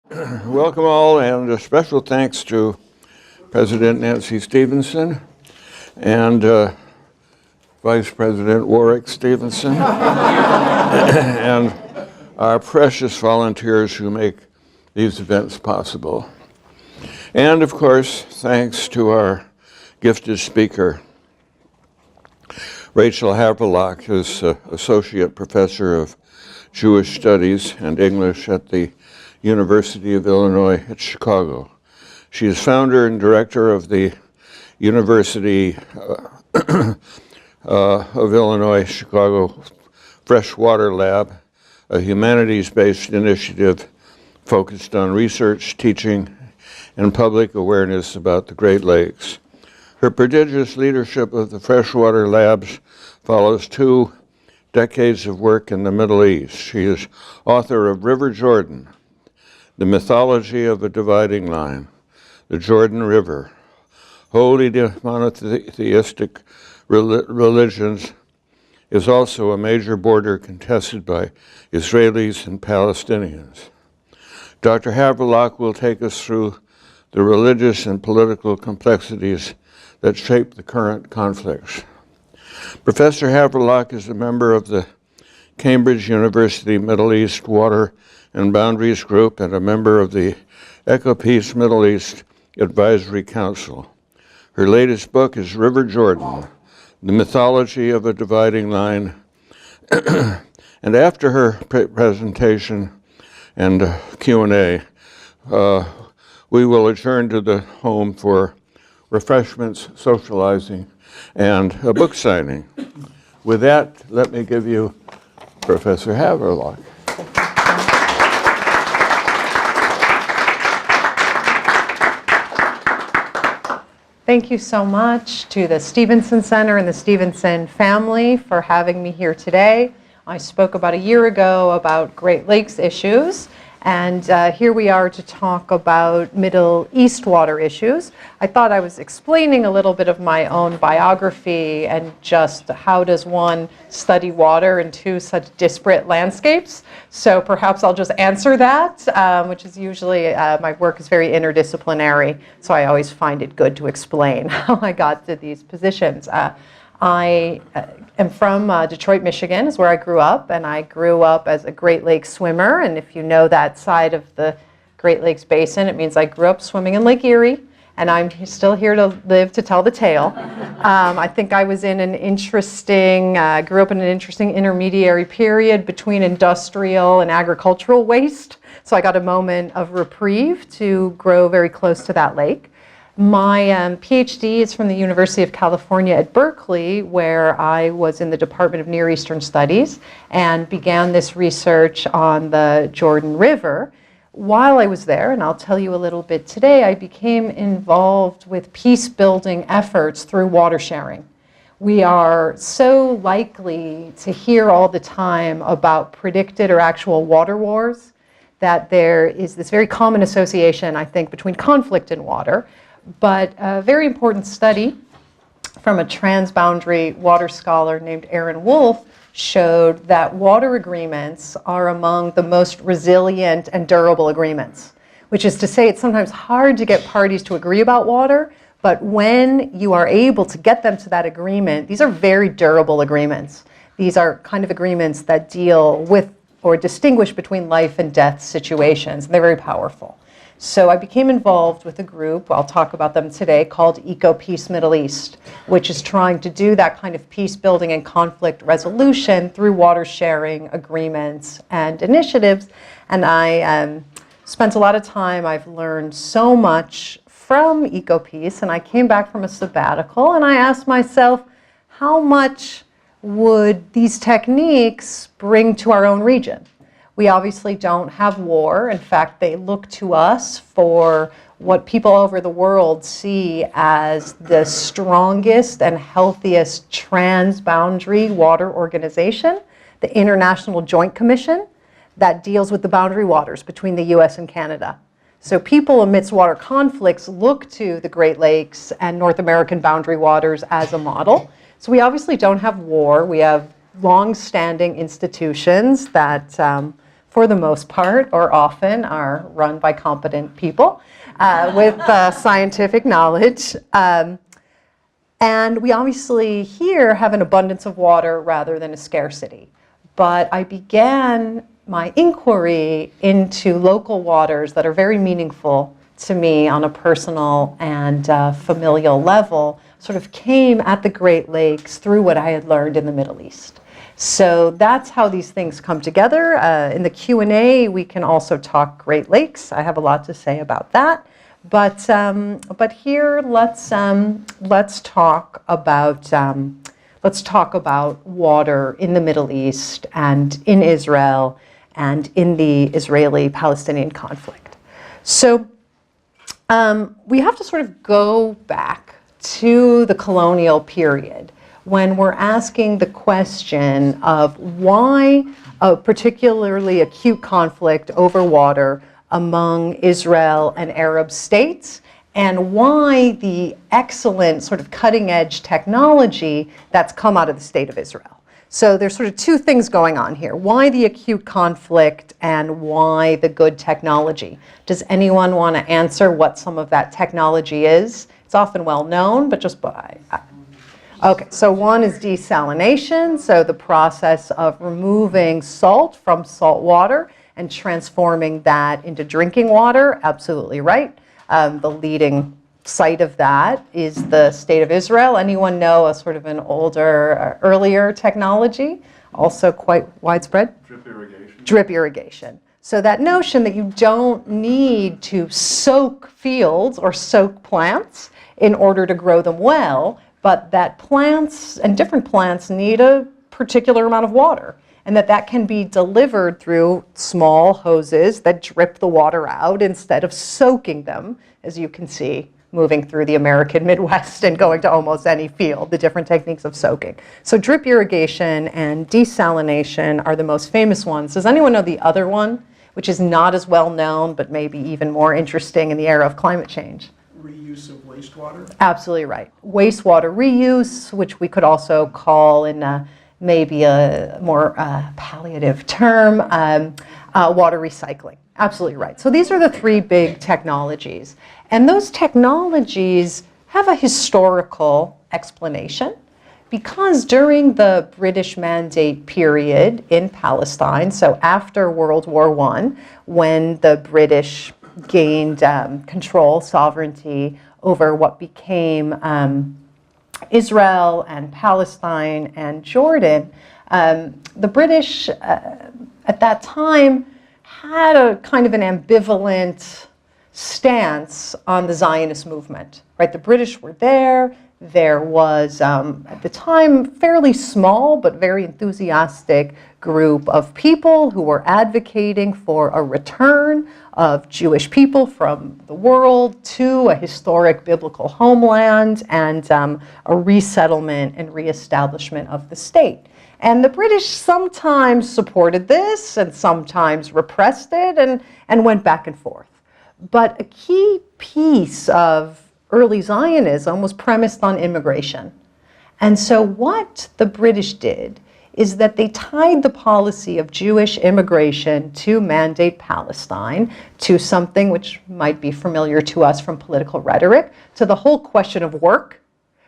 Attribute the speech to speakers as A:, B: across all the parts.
A: Welcome all, and a special thanks to President Nancy Stevenson and Vice President Warwick Stevenson and our precious volunteers who make these events possible. And of course, thanks to our gifted speaker, Rachel Havrelock, who's Associate Professor of Jewish Studies and English at the University of Illinois at Chicago. She is founder and director of the University of Illinois Chicago Freshwater Lab, a humanities-based initiative focused on research, teaching, and public awareness about the Great Lakes. Her prodigious leadership of the Freshwater Labs follows 2 decades of work in the Middle East. She is author of River Jordan, The Mythology of a Dividing Line, the Jordan River, Holy Monotheistic Religions, is also a major border contested by Israelis and Palestinians. Dr. Havrelock will take us through the religious and political complexities that shape the current conflicts. Professor Havrelock is a member of the Cambridge University Middle East Water and Boundaries Group and a member of the Ecopeace Middle East Advisory Council. Her latest book is River Jordan, The Mythology of a Dividing Line. And after her presentation and Q&A, we will adjourn to the home for refreshments, socializing, and a book signing. With that, let me give you Professor Havrelock.
B: Thank you so much to the Stevenson Center and the Stevenson family for having me here today. I spoke about a year ago about Great Lakes issues, and here we are to talk about Middle East water issues. I thought I was explaining a little bit of my own biography and just how does one study water in 2 such disparate landscapes. So perhaps I'll just answer that, which is usually, my work is very interdisciplinary, so I always find it good to explain how I got to these positions. I am from Detroit, Michigan, is where I grew up, and I grew up as a Great Lakes swimmer, and if you know that side of the Great Lakes Basin, it means I grew up swimming in Lake Erie, and I'm still here to live to tell the tale. I think I was in an interesting, grew up in an interesting intermediary period between industrial and agricultural waste, so I got a moment of reprieve to grow very close to that lake. My PhD is from the University of California at Berkeley, where I was in the Department of Near Eastern Studies and began this research on the Jordan River. While I was there, and I'll tell you a little bit today, I became involved with peace-building efforts through water sharing. We are so likely to hear all the time about predicted or actual water wars, that there is this very common association, I think, between conflict and water. But a very important study from a transboundary water scholar named Aaron Wolf showed that water agreements are among the most resilient and durable agreements, which is to say it's sometimes hard to get parties to agree about water, but when you are able to get them to that agreement, these are very durable agreements. These are kind of agreements that deal with or distinguish between life and death situations, and they're very powerful. So I became involved with a group, I'll talk about them today, called Ecopeace Middle East, which is trying to do that kind of peace building and conflict resolution through water sharing agreements and initiatives. And I spent a lot of time, I've learned so much from Ecopeace, and I came back from a sabbatical and I asked myself, how much would these techniques bring to our own region? We obviously don't have war. In fact, they look to us for what people over the world see as the strongest and healthiest transboundary water organization, the International Joint Commission, that deals with the boundary waters between the US and Canada. So people amidst water conflicts look to the Great Lakes and North American boundary waters as a model. So we obviously don't have war. We have long-standing institutions that for the most part, or often, are run by competent people with scientific knowledge. And we obviously here have an abundance of water rather than a scarcity. But I began my inquiry into local waters that are very meaningful to me on a personal and familial level, sort of came at the Great Lakes through what I had learned in the Middle East. So that's how these things come together. In the Q&A, we can also talk Great Lakes. I have a lot to say about that. But here, let's talk about water in the Middle East and in Israel and in the Israeli-Palestinian conflict. So we have to sort of go back to the colonial period when we're asking the question of why a particularly acute conflict over water among Israel and Arab states, and why the excellent sort of cutting-edge technology that's come out of the state of Israel. So there's sort of two things going on here. Why the acute conflict and why the good technology? Does anyone want to answer what some of that technology is? It's often well known, but just by... Okay, so one is desalination, so the process of removing salt from salt water and transforming that into drinking water. Absolutely right. The leading site of that is the state of Israel. Anyone know a sort of an older, earlier technology, also quite widespread?
C: Drip irrigation.
B: Drip irrigation. So that notion that you don't need to soak fields or soak plants in order to grow them well, but that plants and different plants need a particular amount of water, and that can be delivered through small hoses that drip the water out instead of soaking them, as you can see, moving through the American Midwest and going to almost any field, the different techniques of soaking. So drip irrigation and desalination are the most famous ones. Does anyone know the other one, which is not as well known, but maybe even more interesting in the era of climate change?
C: Reuse of wastewater?
B: Absolutely right. Wastewater reuse, which we could also call in maybe a more palliative term, water recycling. Absolutely right. So these are the three big technologies. And those technologies have a historical explanation because during the British Mandate period in Palestine, so after World War I, when the British gained control, sovereignty over what became Israel and Palestine and Jordan, the British at that time had a kind of an ambivalent stance on the Zionist movement, right? The British were there. There was, at the time, fairly small but very enthusiastic group of people who were advocating for a return of Jewish people from the world to a historic biblical homeland and a resettlement and reestablishment of the state. And the British sometimes supported this and sometimes repressed it and went back and forth. But a key piece of early Zionism was premised on immigration. And so what the British did is that they tied the policy of Jewish immigration to mandate Palestine, to something which might be familiar to us from political rhetoric, to the whole question of work,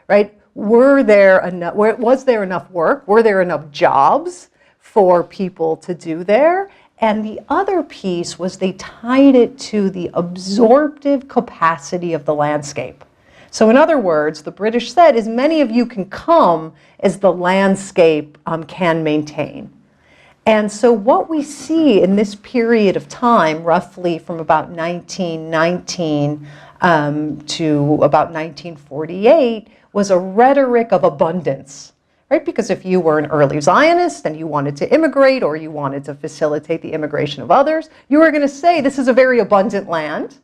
B: right? Was there enough work? Were there enough jobs for people to do there? And the other piece was they tied it to the absorptive capacity of the landscape. So in other words, the British said, as many of you can come as the landscape can maintain. And so what we see in this period of time, roughly from about 1919 to about 1948, was a rhetoric of abundance. Right? Because if you were an early Zionist and you wanted to immigrate or you wanted to facilitate the immigration of others, you were going to say this is a very abundant land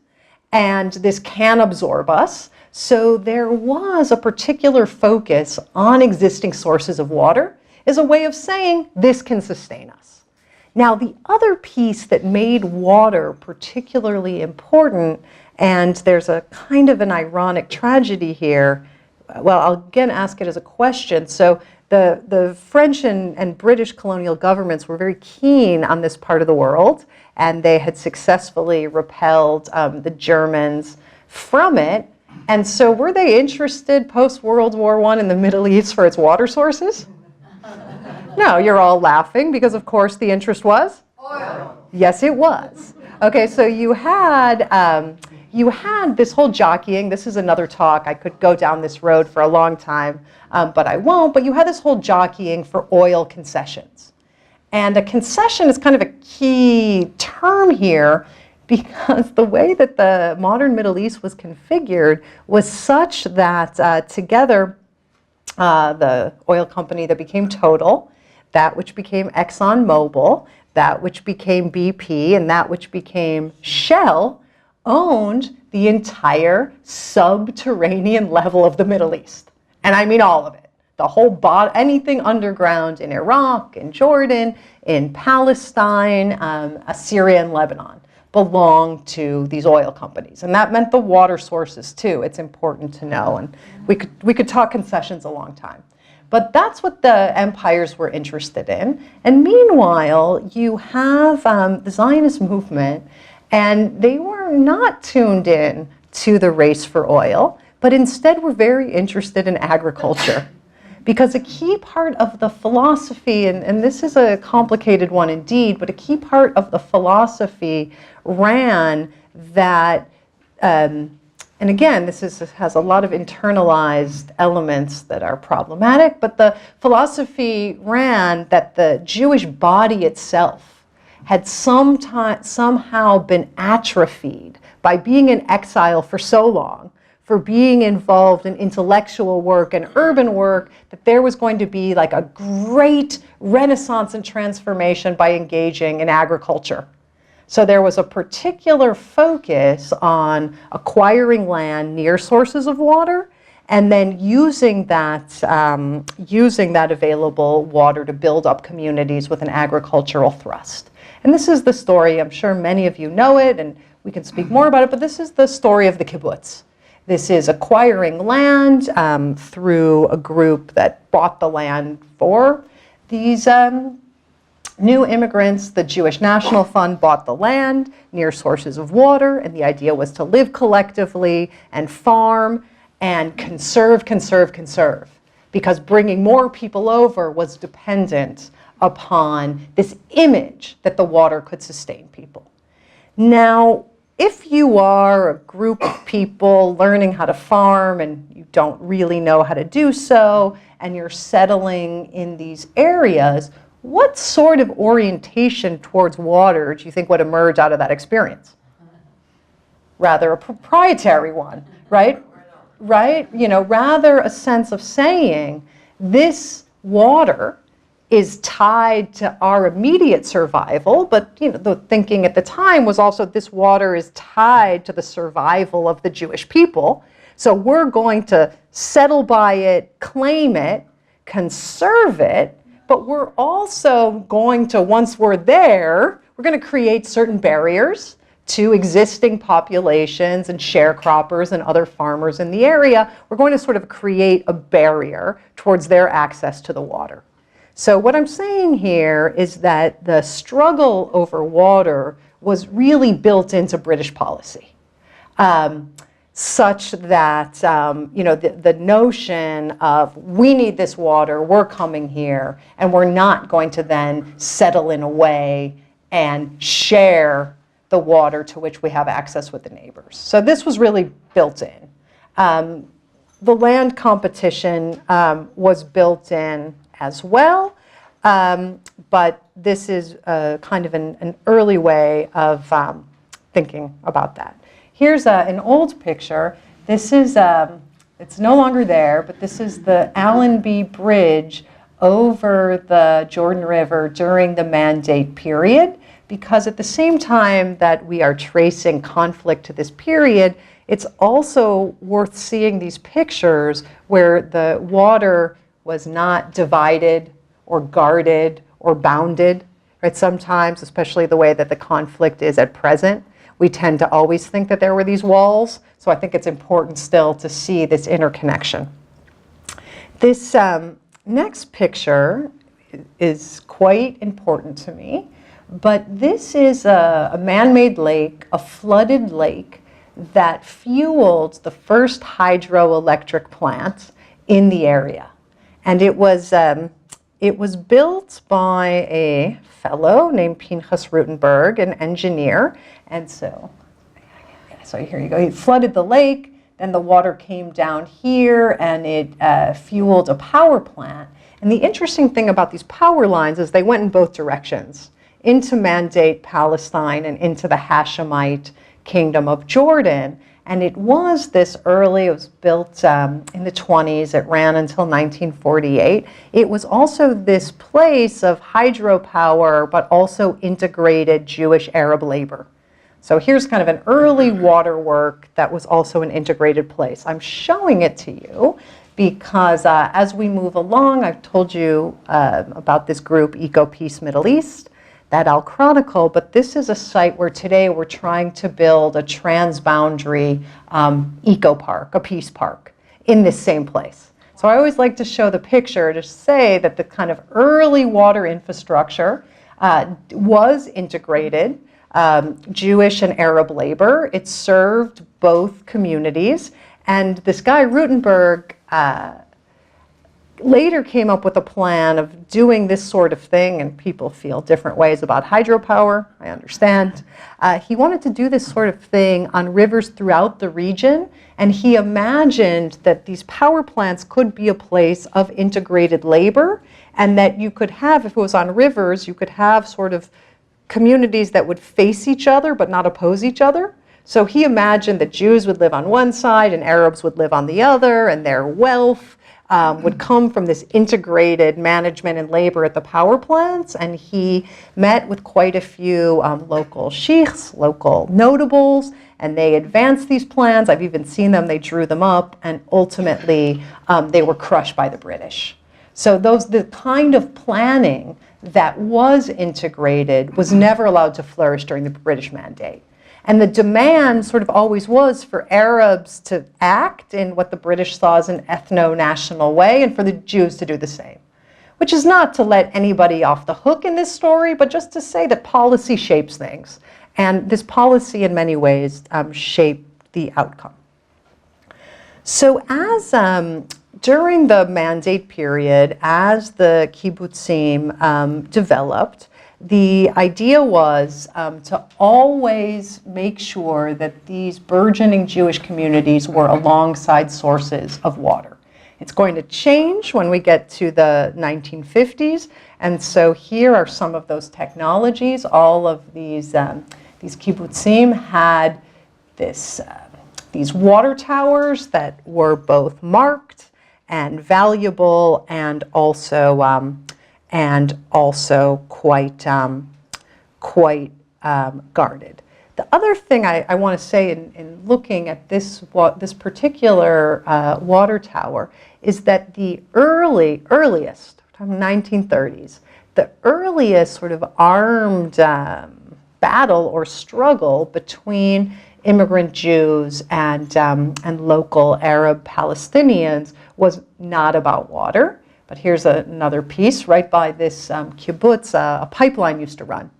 B: and this can absorb us. So there was a particular focus on existing sources of water as a way of saying this can sustain us. Now the other piece that made water particularly important, and there's a kind of an ironic tragedy here, well, I'll again ask it as a question. So the French and British colonial governments were very keen on this part of the world, and they had successfully repelled the Germans from it. And so were they interested post-World War I in the Middle East for its water sources? No, you're all laughing because, of course, the interest was? Oil. Yes, it was. Okay, so you had this whole jockeying. This is another talk. I could go down this road for a long time, but I won't. But you had this whole jockeying for oil concessions. And a concession is kind of a key term here because the way that the modern Middle East was configured was such that together the oil company that became Total, that which became ExxonMobil, that which became BP, and that which became Shell owned the entire subterranean level of the Middle East. And I mean all of it. The whole anything underground in Iraq, in Jordan, in Palestine, Syria, and Lebanon belonged to these oil companies. And that meant the water sources too. It's important to know. And we could talk concessions a long time. But that's what the empires were interested in. And meanwhile, you have the Zionist movement, and they were not tuned in to the race for oil, but instead were very interested in agriculture. Because a key part of the philosophy, and this is a complicated one indeed, but a key part of the philosophy ran that, and again, this has a lot of internalized elements that are problematic, but the philosophy ran that the Jewish body itself had somehow been atrophied by being in exile for so long, for being involved in intellectual work and urban work, that there was going to be like a great renaissance and transformation by engaging in agriculture. So there was a particular focus on acquiring land near sources of water and then using that available water to build up communities with an agricultural thrust. And this is the story, I'm sure many of you know it, and we can speak more about it, but this is the story of the kibbutz. This is acquiring land through a group that bought the land for these new immigrants. The Jewish National Fund bought the land near sources of water, and the idea was to live collectively and farm and conserve, because bringing more people over was dependent upon this image that the water could sustain people. Now, if you are a group of people learning how to farm and you don't really know how to do so, and you're settling in these areas, what sort of orientation towards water do you think would emerge out of that experience? Rather a proprietary one, right? Right? You know, rather a sense of saying this water is tied to our immediate survival, but you know, the thinking at the time was also this water is tied to the survival of the Jewish people. So we're going to settle by it, claim it, conserve it, but we're also going to, once we're there, we're going to create certain barriers to existing populations and sharecroppers and other farmers in the area. We're going to sort of create a barrier towards their access to the water. So what I'm saying here is that the struggle over water was really built into British policy, such that you know, the notion of we need this water, we're coming here, and we're not going to then settle in a way and share the water to which we have access with the neighbors. So this was really built in. The land competition was built in as well, but this is kind of an early way of thinking about that. Here's an old picture. This is, it's no longer there, but this is the Allenby Bridge over the Jordan River during the Mandate period, because at the same time that we are tracing conflict to this period, it's also worth seeing these pictures where the water was not divided or guarded or bounded. Right? Sometimes, especially the way that the conflict is at present, we tend to always think that there were these walls. So I think it's important still to see this interconnection. This next picture is quite important to me, but this is a man-made lake, a flooded lake that fueled the first hydroelectric plant in the area. And it was built by a fellow named Pinchas Rutenberg, an engineer. And so here you go. He flooded the lake, then the water came down here, and it fueled a power plant. And the interesting thing about these power lines is they went in both directions, into Mandate Palestine and into the Hashemite Kingdom of Jordan. And it was built in the 20s. It ran until 1948. It was also this place of hydropower, but also integrated Jewish-Arab labor. So here's kind of an early waterwork that was also an integrated place. I'm showing it to you because as we move along, I've told you about this group, Ecopeace Middle East, that I'll chronicle, but this is a site where today we're trying to build a transboundary eco park, a peace park, in this same place. So I always like to show the picture to say that the kind of early water infrastructure was integrated, Jewish and Arab labor. It served both communities, and this guy Rutenberg later came up with a plan of doing this sort of thing, and people feel different ways about hydropower, I understand. He wanted to do this sort of thing on rivers throughout the region, and he imagined that these power plants could be a place of integrated labor, and that you could have, if it was on rivers, you could have sort of communities that would face each other but not oppose each other. So he imagined that Jews would live on one side and Arabs would live on the other, and their wealth would come from this integrated management and labor at the power plants. And he met with quite a few local sheikhs, local notables, and they advanced these plans. I've even seen them, they drew them up, and ultimately they were crushed by the British. So the kind of planning that was integrated was never allowed to flourish during the British Mandate. And the demand sort of always was for Arabs to act in what the British saw as an ethno-national way, and for the Jews to do the same. Which is not to let anybody off the hook in this story, but just to say that policy shapes things. And this policy in many ways shaped the outcome. So during the Mandate period, as the kibbutzim developed, the idea was to always make sure that these burgeoning Jewish communities were alongside sources of water. It's going to change when we get to the 1950s, and so here are some of those technologies. All of these kibbutzim had these water towers that were both marked and valuable, and also quite guarded. The other thing I want to say in looking at this particular water tower is that the earliest, 1930s, the earliest sort of armed battle or struggle between immigrant Jews and local Arab Palestinians was not about water. But here's another piece. Right by this kibbutz, a pipeline used to run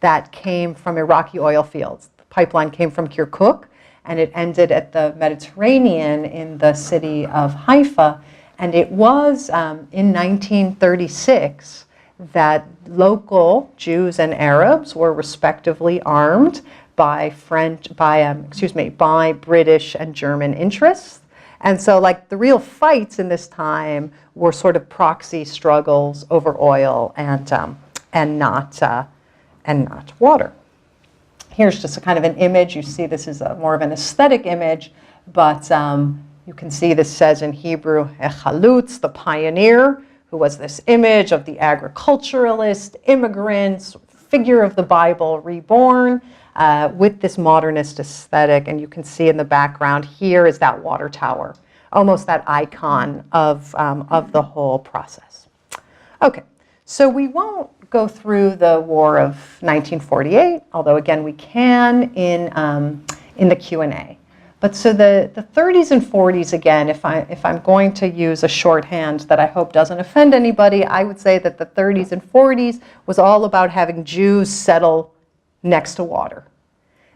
B: that came from Iraqi oil fields. The pipeline came from Kirkuk, and it ended at the Mediterranean in the city of Haifa. And it was in 1936 that local Jews and Arabs were respectively armed by British and German interests. And so, like, the real fights in this time were sort of proxy struggles over oil and not water. Here's just a kind of an image. You see, this is more of an aesthetic image, but you can see this says in Hebrew, Echalutz, the pioneer, who was this image of the agriculturalist, immigrants, figure of the Bible reborn. With this modernist aesthetic, and you can see in the background here is that water tower, almost that icon of the whole process. Okay, so we won't go through the War of 1948, although again we can in the Q&A. But so the 30s and 40s, again, if I'm going to use a shorthand that I hope doesn't offend anybody, I would say that the 30s and 40s was all about having Jews settle next to water.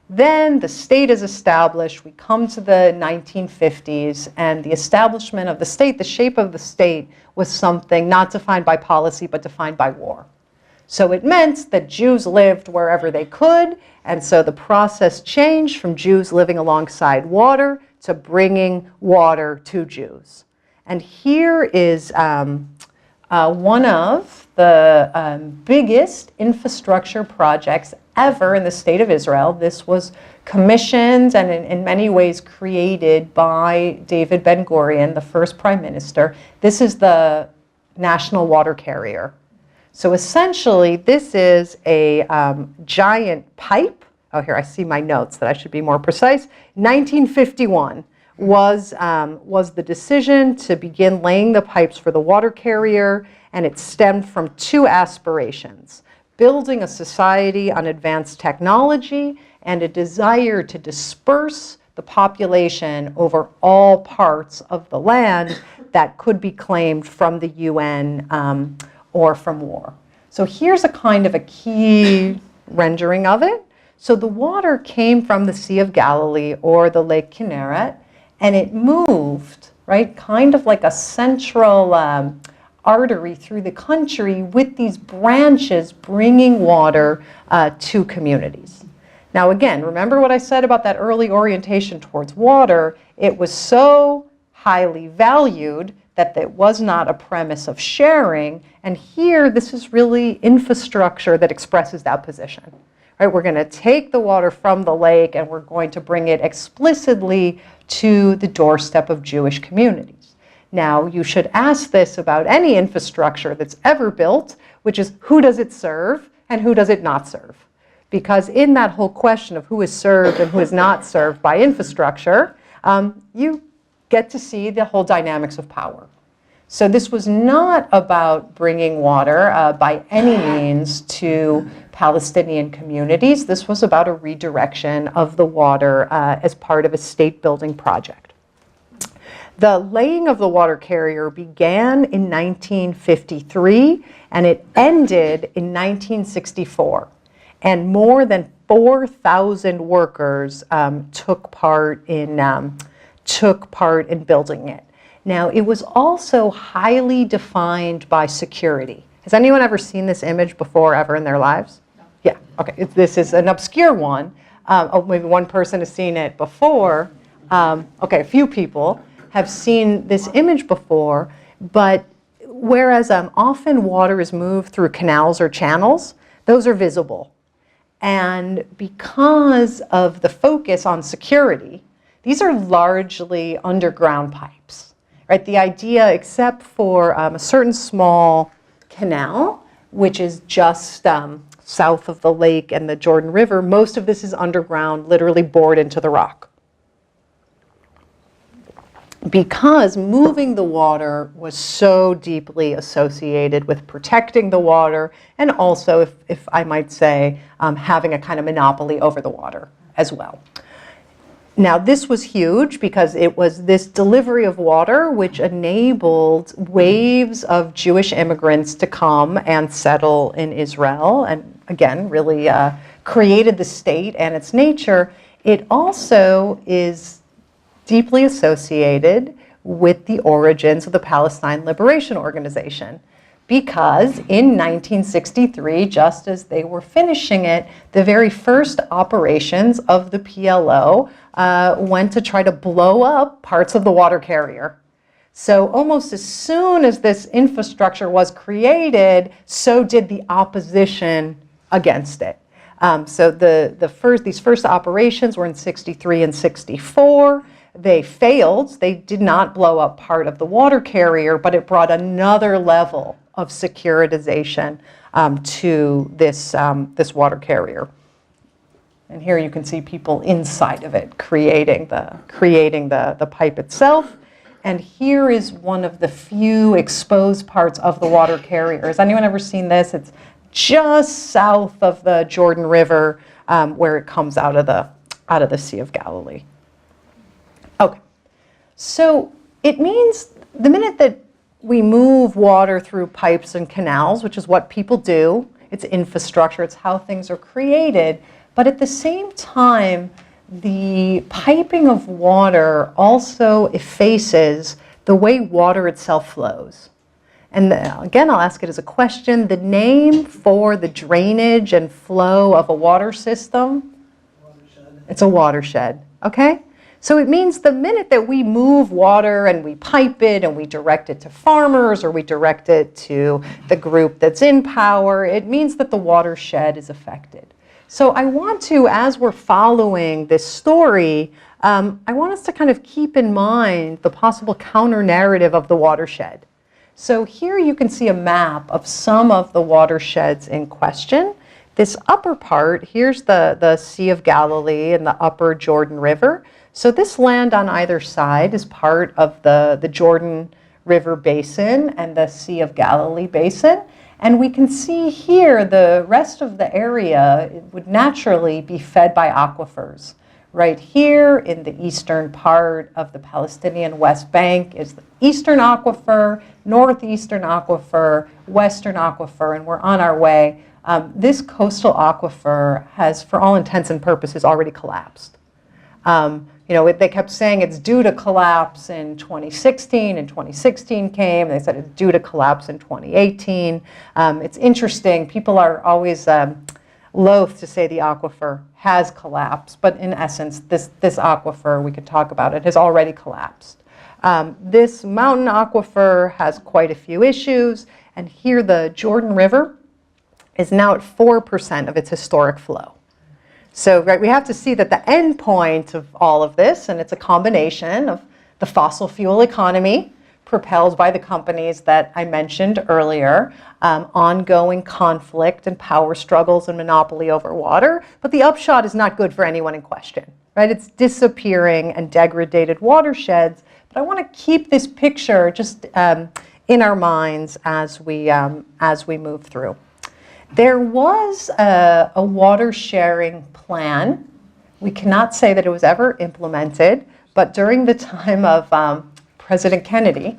B: Then the state is established. We come to the 1950s, and the establishment of the state, the shape of the state, was something not defined by policy, but defined by war. So it meant that Jews lived wherever they could, and so the process changed from Jews living alongside water to bringing water to Jews. And here is one of the biggest infrastructure projects ever in the state of Israel. This was commissioned and in many ways created by David Ben-Gurion, the first prime minister. This is the national water carrier. So essentially, this is a giant pipe. Oh, here, I see my notes that I should be more precise. 1951 was the decision to begin laying the pipes for the water carrier, and it stemmed from two aspirations: building a society on advanced technology and a desire to disperse the population over all parts of the land that could be claimed from the UN or from war. So here's a kind of a key rendering of it. So the water came from the Sea of Galilee or the Lake Kinneret, and it moved, right, kind of like a central artery through the country with these branches bringing water to communities. Now again, remember what I said about that early orientation towards water? It was so highly valued that it was not a premise of sharing, and here this is really infrastructure that expresses that position. Right, we're going to take the water from the lake and we're going to bring it explicitly to the doorstep of Jewish communities. Now, you should ask this about any infrastructure that's ever built, which is who does it serve and who does it not serve? Because in that whole question of who is served and who is not served by infrastructure, you get to see the whole dynamics of power. So this was not about bringing water by any means to Palestinian communities. This was about a redirection of the water as part of a state-building project. The laying of the water carrier began in 1953, and it ended in 1964. And more than 4,000 workers took part in building it. Now, it was also highly defined by security. Has anyone ever seen this image before, ever in their lives? No. Yeah, okay, this is an obscure one. Maybe one person has seen it before. Okay, a few people have seen this image before, but whereas often water is moved through canals or channels, those are visible. And because of the focus on security, these are largely underground pipes. Right, the idea, except for a certain small canal, which is just south of the lake and the Jordan River, most of this is underground, literally bored into the rock. Because moving the water was so deeply associated with protecting the water, and also, if I might say, having a kind of monopoly over the water as well. Now, this was huge because it was this delivery of water which enabled waves of Jewish immigrants to come and settle in Israel, and again, really created the state and its nature. It also is deeply associated with the origins of the Palestine Liberation Organization. Because in 1963, just as they were finishing it, the very first operations of the PLO went to try to blow up parts of the water carrier. So almost as soon as this infrastructure was created, so did the opposition against it. So these first operations were in 63 and 64. They failed. They did not blow up part of the water carrier, but it brought another level of securitization to this water carrier. And here you can see people inside of it creating the pipe itself. And here is one of the few exposed parts of the water carrier. Has anyone ever seen this? It's just south of the Jordan River where it comes out of the Sea of Galilee. Okay. So it means the minute that we move water through pipes and canals, which is what people do, it's infrastructure, it's how things are created, but at the same time, the piping of water also effaces the way water itself flows. And again, I'll ask it as a question. The name for the drainage and flow of a water system? Watershed. It's a watershed, okay? So it means the minute that we move water and we pipe it and we direct it to farmers or we direct it to the group that's in power, it means that the watershed is affected. So I want to, as we're following this story, I want us to kind of keep in mind the possible counter-narrative of the watershed. So here you can see a map of some of the watersheds in question. This upper part, here's the Sea of Galilee and the upper Jordan River. So this land on either side is part of the Jordan River Basin and the Sea of Galilee Basin. And we can see here the rest of the area would naturally be fed by aquifers. Right here in the eastern part of the Palestinian West Bank is the eastern aquifer, northeastern aquifer, western aquifer, and we're on our way. This coastal aquifer has, for all intents and purposes, already collapsed. They kept saying it's due to collapse in 2016, and 2016 came, and they said it's due to collapse in 2018. It's interesting, people are always loath to say the aquifer has collapsed, but in essence, this aquifer, we could talk about it, has already collapsed. This mountain aquifer has quite a few issues, and here the Jordan River is now at 4% of its historic flow. So right, we have to see that the end point of all of this, and it's a combination of the fossil fuel economy propelled by the companies that I mentioned earlier, ongoing conflict and power struggles and monopoly over water, but the upshot is not good for anyone in question, right? It's disappearing and degraded watersheds, but I want to keep this picture just in our minds as we move through. There was a water sharing plan. We cannot say that it was ever implemented, but during the time of President Kennedy,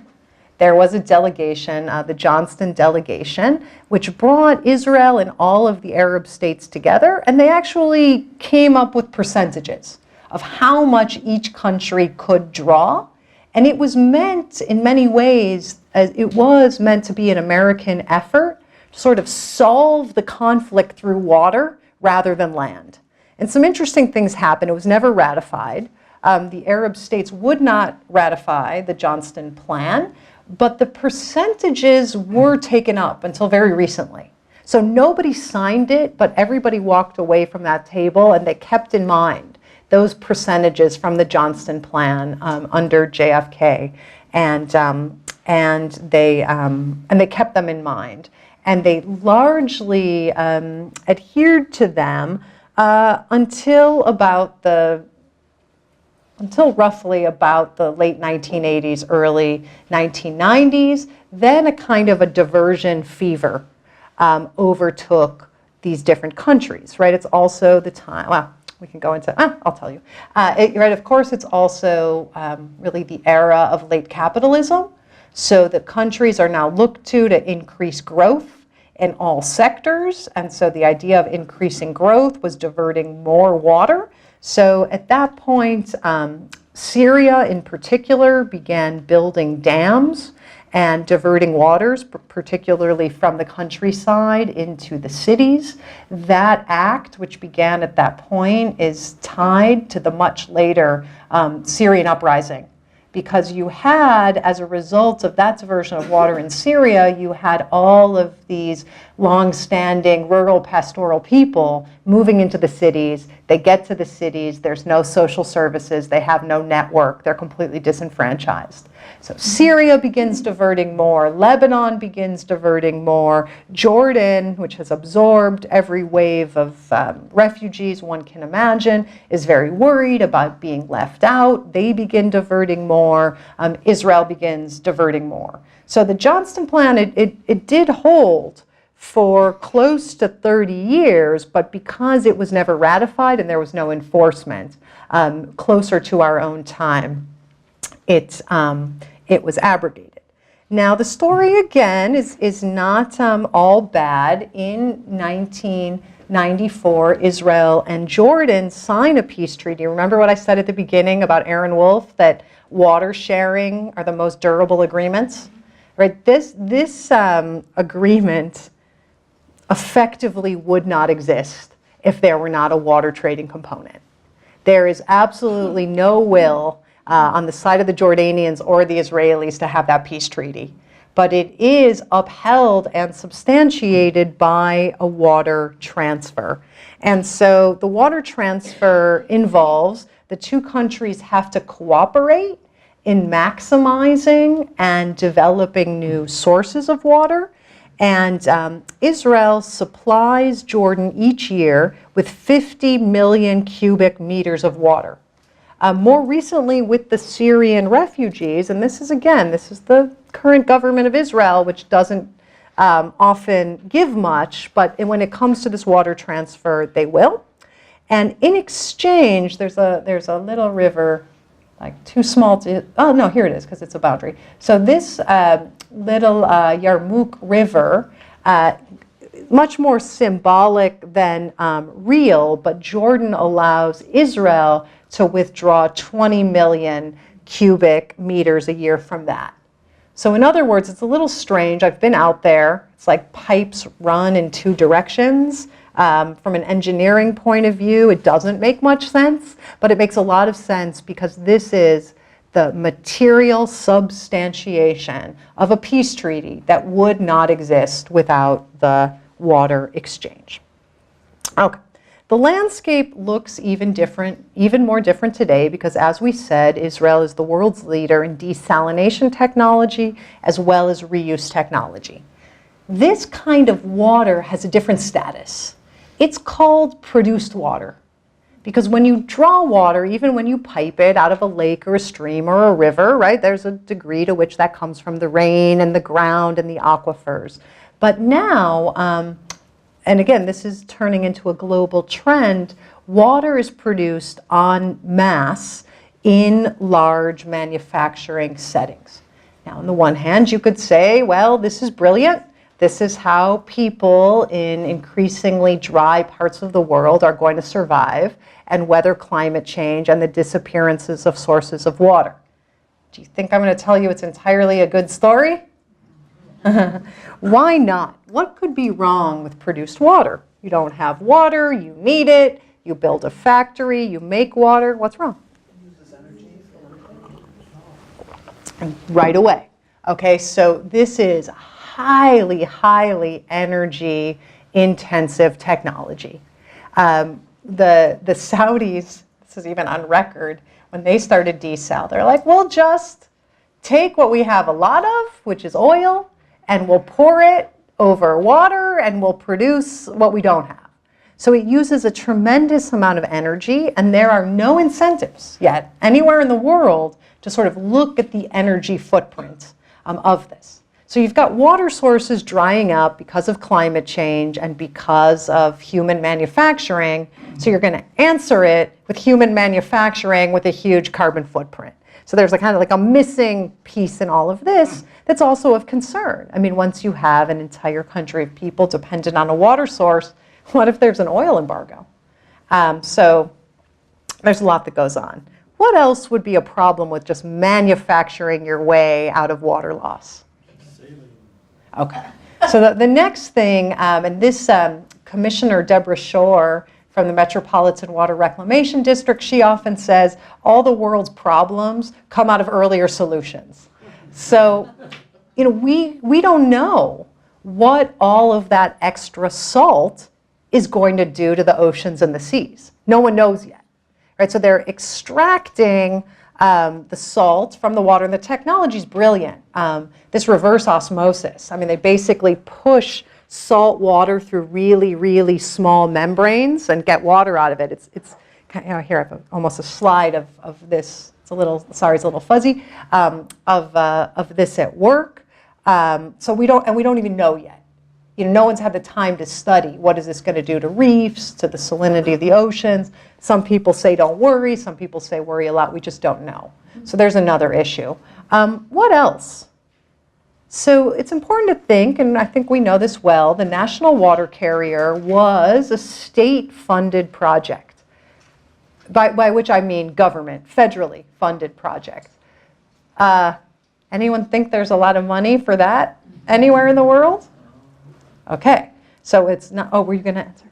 B: there was a delegation, the Johnston delegation, which brought Israel and all of the Arab states together, and they actually came up with percentages of how much each country could draw. And it was meant, in many ways, it was meant to be an American effort to sort of solve the conflict through water rather than land. And some interesting things happened. It was never ratified. The Arab states would not ratify the Johnston Plan, but the percentages were taken up until very recently. So nobody signed it, but everybody walked away from that table and they kept in mind those percentages from the Johnston Plan under JFK, and they kept them in mind. And they largely adhered to them until roughly about the late 1980s, early 1990s. Then a kind of a diversion fever overtook these different countries, right? It's also the time, well, we can go into, I'll tell you. Right, of course, it's also really the era of late capitalism. So the countries are now looked to increase growth in all sectors. And so the idea of increasing growth was diverting more water. So at that point, Syria in particular began building dams and diverting waters, particularly from the countryside into the cities. That act, which began at that point, is tied to the much later Syrian uprising. Because you had, as a result of that diversion of water in Syria, you had all of these long-standing rural pastoral people moving into the cities. They get to the cities, there's no social services, they have no network, they're completely disenfranchised. So Syria begins diverting more, Lebanon begins diverting more, Jordan, which has absorbed every wave of refugees one can imagine, is very worried about being left out. They begin diverting more. Israel begins diverting more. So the Johnston Plan, it did hold for close to 30 years, but because it was never ratified and there was no enforcement, closer to our own time, it was abrogated. Now, the story, again, is not all bad. In 1994, Israel and Jordan sign a peace treaty. Remember what I said at the beginning about Aaron Wolf, that water sharing are the most durable agreements? Right? This agreement effectively would not exist if there were not a water trading component. There is absolutely no will on the side of the Jordanians or the Israelis to have that peace treaty. But it is upheld and substantiated by a water transfer. And so the water transfer involves the two countries have to cooperate in maximizing and developing new sources of water. And Israel supplies Jordan each year with 50 million cubic meters of water. More recently with the Syrian refugees, and this is the current government of Israel, which doesn't often give much, but when it comes to this water transfer, they will. And in exchange, there's a little river, like too small to, oh no, here it is, because it's a boundary. So this little Yarmouk River, much more symbolic than real, but Jordan allows Israel to withdraw 20 million cubic meters a year from that. So in other words, it's a little strange. I've been out there. It's like pipes run in two directions. From an engineering point of view, it doesn't make much sense, but it makes a lot of sense because this is the material substantiation of a peace treaty that would not exist without the water exchange. Okay. The landscape looks even more different today because, as we said, Israel is the world's leader in desalination technology as well as reuse technology. This kind of water has a different status. It's called produced water because when you draw water, even when you pipe it out of a lake or a stream or a river, right, there's a degree to which that comes from the rain and the ground and the aquifers. But now, and again, this is turning into a global trend, water is produced en masse in large manufacturing settings. Now, on the one hand, you could say, well, this is brilliant. This is how people in increasingly dry parts of the world are going to survive and weather climate change and the disappearances of sources of water. Do you think I'm going to tell you it's entirely a good story? Why not? What could be wrong with produced water? You don't have water, you need it, you build a factory, you make water. What's wrong?
C: It uses energy
B: Right away. Okay, so this is highly, highly energy intensive technology. The Saudis, this is even on record, when they started desal, they're like, we'll just take what we have a lot of, which is oil, and we'll pour it over water and we'll produce what we don't have. So it uses a tremendous amount of energy, and there are no incentives yet anywhere in the world to sort of look at the energy footprint of this. So you've got water sources drying up because of climate change and because of human manufacturing. So you're going to answer it with human manufacturing with a huge carbon footprint. So there's a kind of like a missing piece in all of this that's also of concern. I mean, once you have an entire country of people dependent on a water source, what if there's an oil embargo? So there's a lot that goes on. What else would be a problem with just manufacturing your way out of water loss? Okay. So the next thing, and this Commissioner Deborah Shore from the Metropolitan Water Reclamation District, she often says, all the world's problems come out of earlier solutions. So, you know, we don't know what all of that extra salt is going to do to the oceans and the seas. No one knows yet, right? So they're extracting the salt from the water, and the technology is brilliant. This reverse osmosis, I mean, they basically push salt water through really, really small membranes and get water out of it. It's you know, here I have almost a slide of this. It's a little, sorry, it's a little fuzzy, of this at work. So we don't even know yet no one's had the time to study what is this going to do to reefs, to the salinity of the oceans. Some people say don't worry. Some people say worry a lot. We just don't know. So there's another issue. What else? So it's important to think, and I think we know this well, the National Water Carrier was a state-funded project, by which I mean government, federally funded project. Anyone think there's a lot of money for that anywhere in the world? Okay, so it's not, oh, were you going to answer?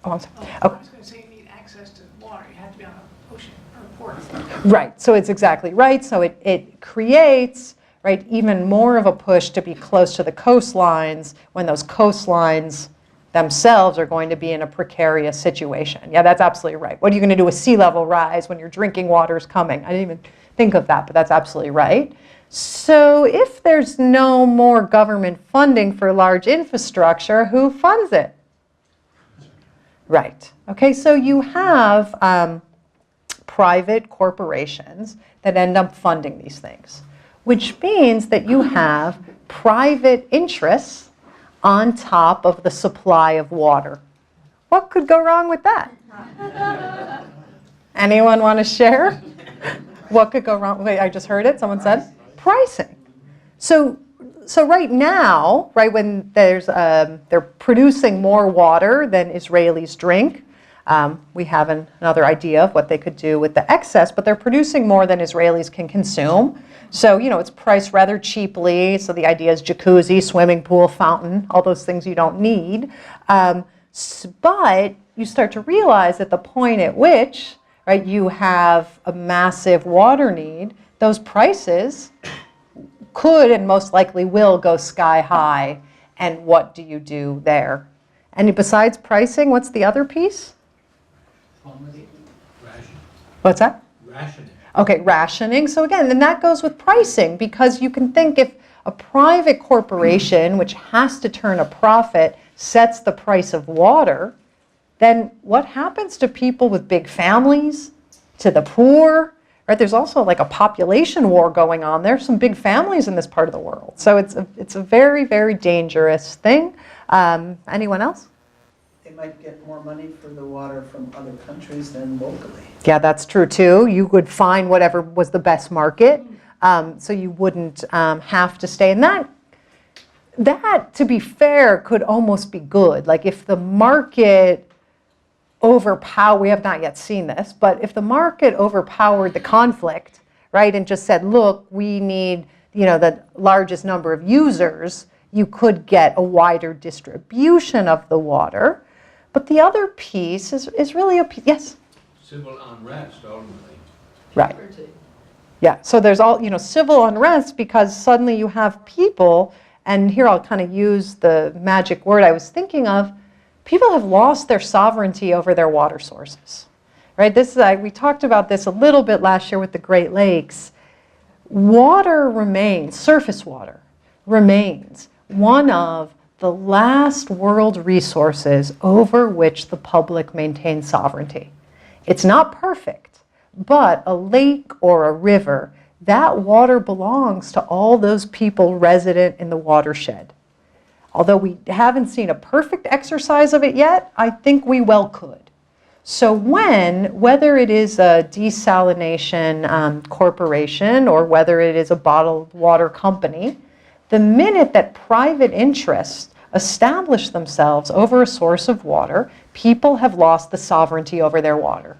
B: Oh, I'm sorry.
D: I
B: Okay.
D: was going to say you need access to water. You have to be on an ocean or a port.
B: Right, so it's exactly right. So it creates, right, even more of a push to be close to the coastlines when those coastlines themselves are going to be in a precarious situation. Yeah, that's absolutely right. What are you going to do with sea level rise when your drinking water is coming? I didn't even think of that, but that's absolutely right. So if there's no more government funding for large infrastructure, who funds it? Right. Okay, so you have private corporations that end up funding these things, which means that you have private interests on top of the supply of water. What could go wrong with that? Anyone want to share? What could go wrong? Wait, I just heard it. Someone said pricing. So right now, right when they're producing more water than Israelis drink. We have another idea of what they could do with the excess, but they're producing more than Israelis can consume. So, it's priced rather cheaply. So the idea is jacuzzi, swimming pool, fountain, all those things you don't need. But you start to realize at the point at which, right, you have a massive water need, those prices could and most likely will go sky high. And what do you do there? And besides pricing, what's the other piece?
E: Rationing.
B: What's that?
E: Rationing.
B: Okay, rationing. So again, then that goes with pricing, because you can think if a private corporation, which has to turn a profit, sets the price of water, then what happens to people with big families, to the poor? Right? There's also like a population war going on. There's some big families in this part of the world. So it's a very, very dangerous thing. Anyone else?
F: They might get more money for the water from other countries than locally.
B: Yeah, that's true too. You would find whatever was the best market, so you wouldn't have to stay in that. That, to be fair, could almost be good. Like if the market we have not yet seen this, but if the market overpowered the conflict, right, and just said, look, we need, the largest number of users, you could get a wider distribution of the water. But the other piece is really a piece, yes?
E: Civil unrest, ultimately.
B: Right. Yeah, so there's all, civil unrest, because suddenly you have people, and here I'll kind of use the magic word I was thinking of, people have lost their sovereignty over their water sources, right? We talked about this a little bit last year with the Great Lakes. Water remains, surface water remains one of the last world resources over which the public maintains sovereignty. It's not perfect, but a lake or a river, that water belongs to all those people resident in the watershed. Although we haven't seen a perfect exercise of it yet, I think we well could. So whether it is a desalination corporation or whether it is a bottled water company, the minute that private interests establish themselves over a source of water, people have lost the sovereignty over their water.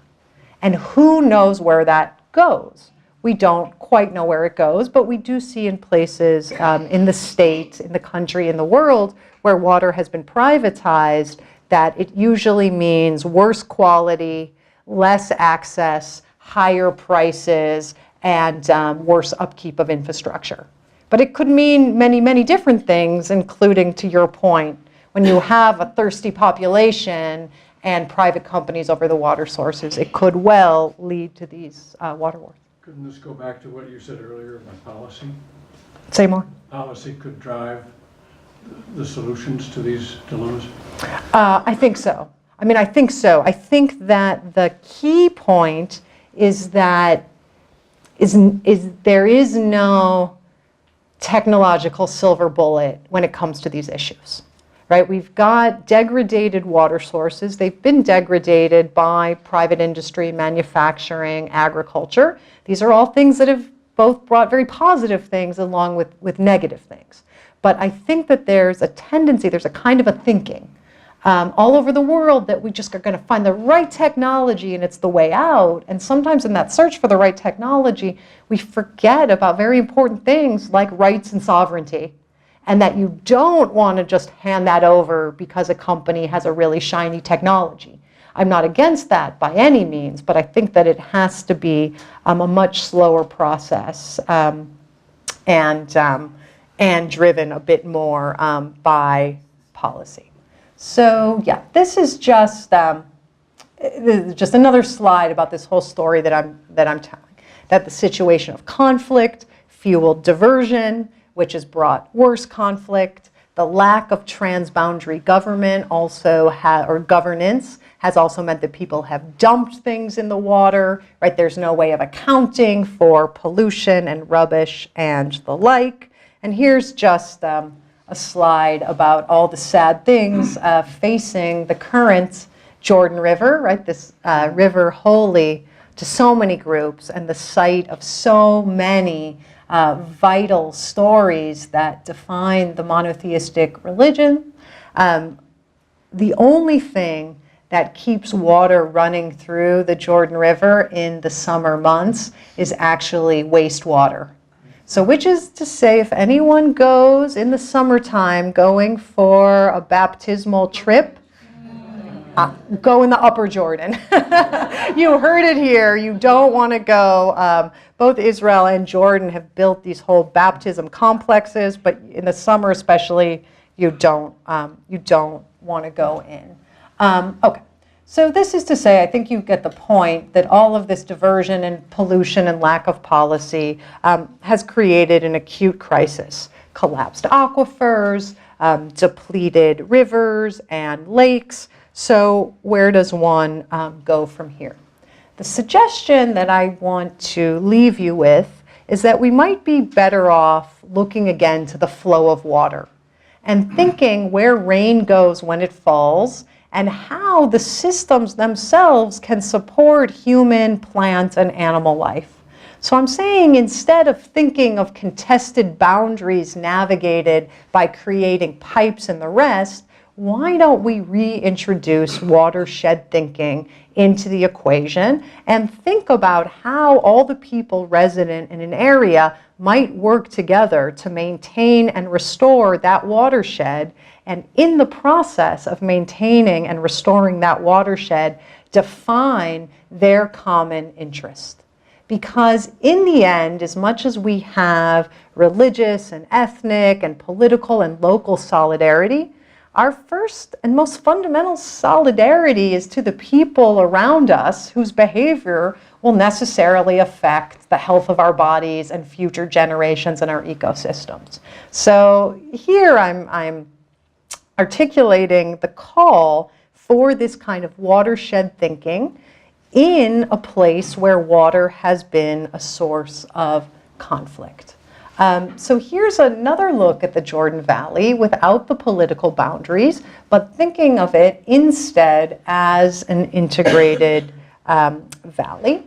B: And who knows where that goes? We don't quite know where it goes, but we do see in places in the state, in the country, in the world, where water has been privatized, that it usually means worse quality, less access, higher prices, and worse upkeep of infrastructure. But it could mean many, many different things, including, to your point, when you have a thirsty population and private companies over the water sources, it could well lead to these water wars.
G: Couldn't this go back to what you said earlier about policy?
B: Say more.
G: Policy could drive the solutions to these dilemmas?
B: I think so. I think so. I think that the key point is that there is no technological silver bullet when it comes to these issues. Right? We've got degraded water sources. They've been degraded by private industry, manufacturing, agriculture. These are all things that have both brought very positive things along with negative things. But I think that there's a tendency, there's a kind of a thinking all over the world that we just are going to find the right technology and it's the way out. And sometimes in that search for the right technology, we forget about very important things like rights and sovereignty. And that you don't want to just hand that over because a company has a really shiny technology. I'm not against that by any means, but I think that it has to be a much slower process and driven a bit more by policy. So yeah, this is just another slide about this whole story that I'm telling. That the situation of conflict fueled diversion, which has brought worse conflict. The lack of transboundary government or governance has also meant that people have dumped things in the water, right? There's no way of accounting for pollution and rubbish and the like. And here's just a slide about all the sad things facing the current Jordan River, right? This river holy to so many groups and the site of so many vital stories that define the monotheistic religion. The only thing that keeps water running through the Jordan River in the summer months is actually wastewater. So which is to say, if anyone goes in the summertime going for a baptismal trip, go in the upper Jordan. You heard it here. You don't want to go. Both Israel and Jordan have built these whole baptism complexes, but in the summer especially, you don't want to go in. Okay, so this is to say, I think you get the point that all of this diversion and pollution and lack of policy has created an acute crisis. Collapsed aquifers, depleted rivers and lakes. So where does one go from here? The suggestion that I want to leave you with is that we might be better off looking again to the flow of water and thinking where rain goes when it falls and how the systems themselves can support human, plant, and animal life. So I'm saying instead of thinking of contested boundaries navigated by creating pipes and the rest, why don't we reintroduce watershed thinking into the equation and think about how all the people resident in an area might work together to maintain and restore that watershed, and in the process of maintaining and restoring that watershed, define their common interest. Because in the end, as much as we have religious and ethnic and political and local solidarity, our first and most fundamental solidarity is to the people around us whose behavior will necessarily affect the health of our bodies and future generations and our ecosystems. So here I'm articulating the call for this kind of watershed thinking in a place where water has been a source of conflict. So here's another look at the Jordan Valley without the political boundaries, but thinking of it instead as an integrated valley.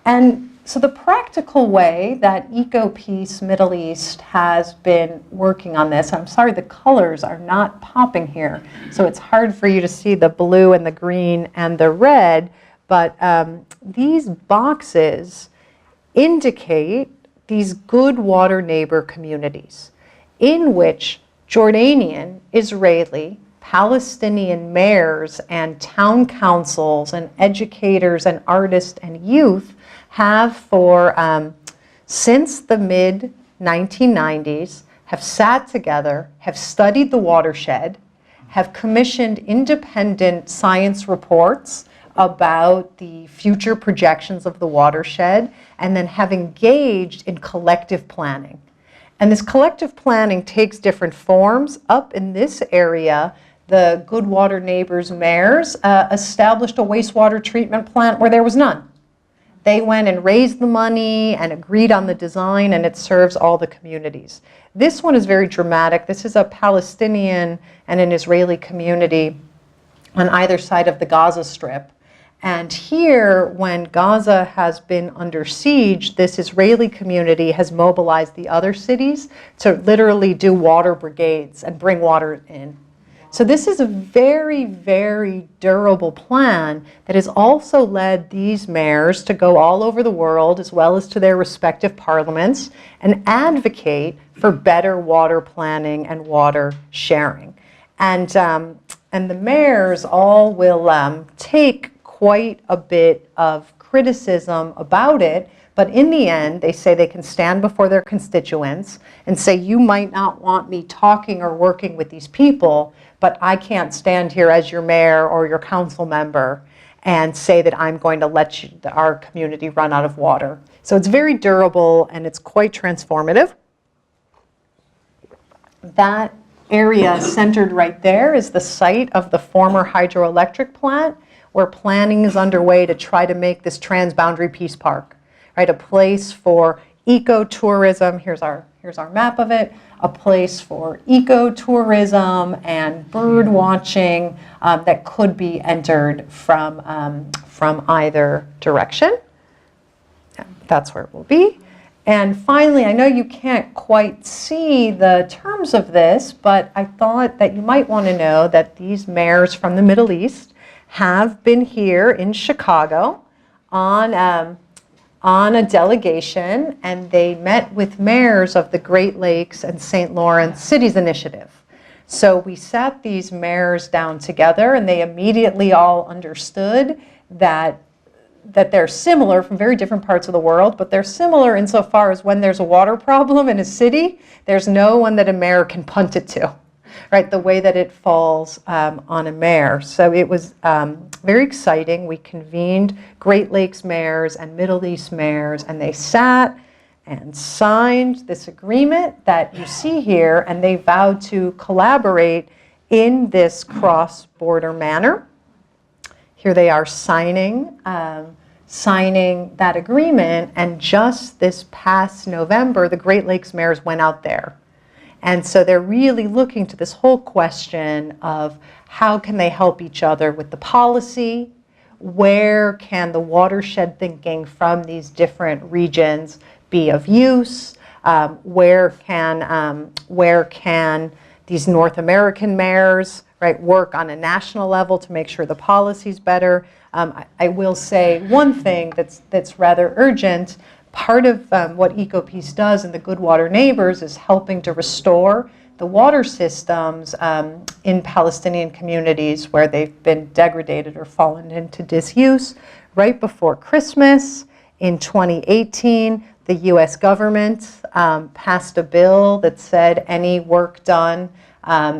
B: And so the practical way that Ecopeace Middle East has been working on this, I'm sorry the colors are not popping here, so it's hard for you to see the blue and the green and the red, but these boxes indicate these good water neighbor communities in which Jordanian, Israeli, Palestinian mayors and town councils and educators and artists and youth have for since the mid-1990s have sat together, have studied the watershed, have commissioned independent science reports about the future projections of the watershed, and then have engaged in collective planning. And this collective planning takes different forms. Up in this area, the Good Water Neighbors mayors established a wastewater treatment plant where there was none. They went and raised the money and agreed on the design, and it serves all the communities. This one is very dramatic. This is a Palestinian and an Israeli community on either side of the Gaza Strip. And here, when Gaza has been under siege, this Israeli community has mobilized the other cities to literally do water brigades and bring water in. So this is a very, very durable plan that has also led these mayors to go all over the world, as well as to their respective parliaments, and advocate for better water planning and water sharing. And the mayors all will take quite a bit of criticism about it, but in the end, they say they can stand before their constituents and say, you might not want me talking or working with these people, but I can't stand here as your mayor or your council member and say that I'm going to let our community run out of water. So it's very durable and it's quite transformative. That area centered right there is the site of the former hydroelectric plant, where planning is underway to try to make this transboundary peace park, right? A place for ecotourism. Here's our map of it. A place for ecotourism and bird watching that could be entered from either direction. That's where it will be. And finally, I know you can't quite see the terms of this, but I thought that you might want to know that these mayors from the Middle East have been here in Chicago on a delegation, and they met with mayors of the Great Lakes and St. Lawrence Cities Initiative. So we sat these mayors down together, and they immediately all understood that they're similar from very different parts of the world, but they're similar insofar as when there's a water problem in a city, there's no one that a mayor can punt it to. Right, the way that it falls on a mayor. So it was very exciting. We convened Great Lakes mayors and Middle East mayors, and they sat and signed this agreement that you see here, and they vowed to collaborate in this cross-border manner. Here they are signing that agreement, and just this past November, the Great Lakes mayors went out there. And so they're really looking to this whole question of how can they help each other with the policy, where can the watershed thinking from these different regions be of use, where can these North American mayors, right, work on a national level to make sure the policy's better. I will say one thing that's rather urgent. Part of what Ecopeace does in the Good Water Neighbors is helping to restore the water systems in Palestinian communities where they've been degraded or fallen into disuse. Right before Christmas in 2018, the US government passed a bill that said any work done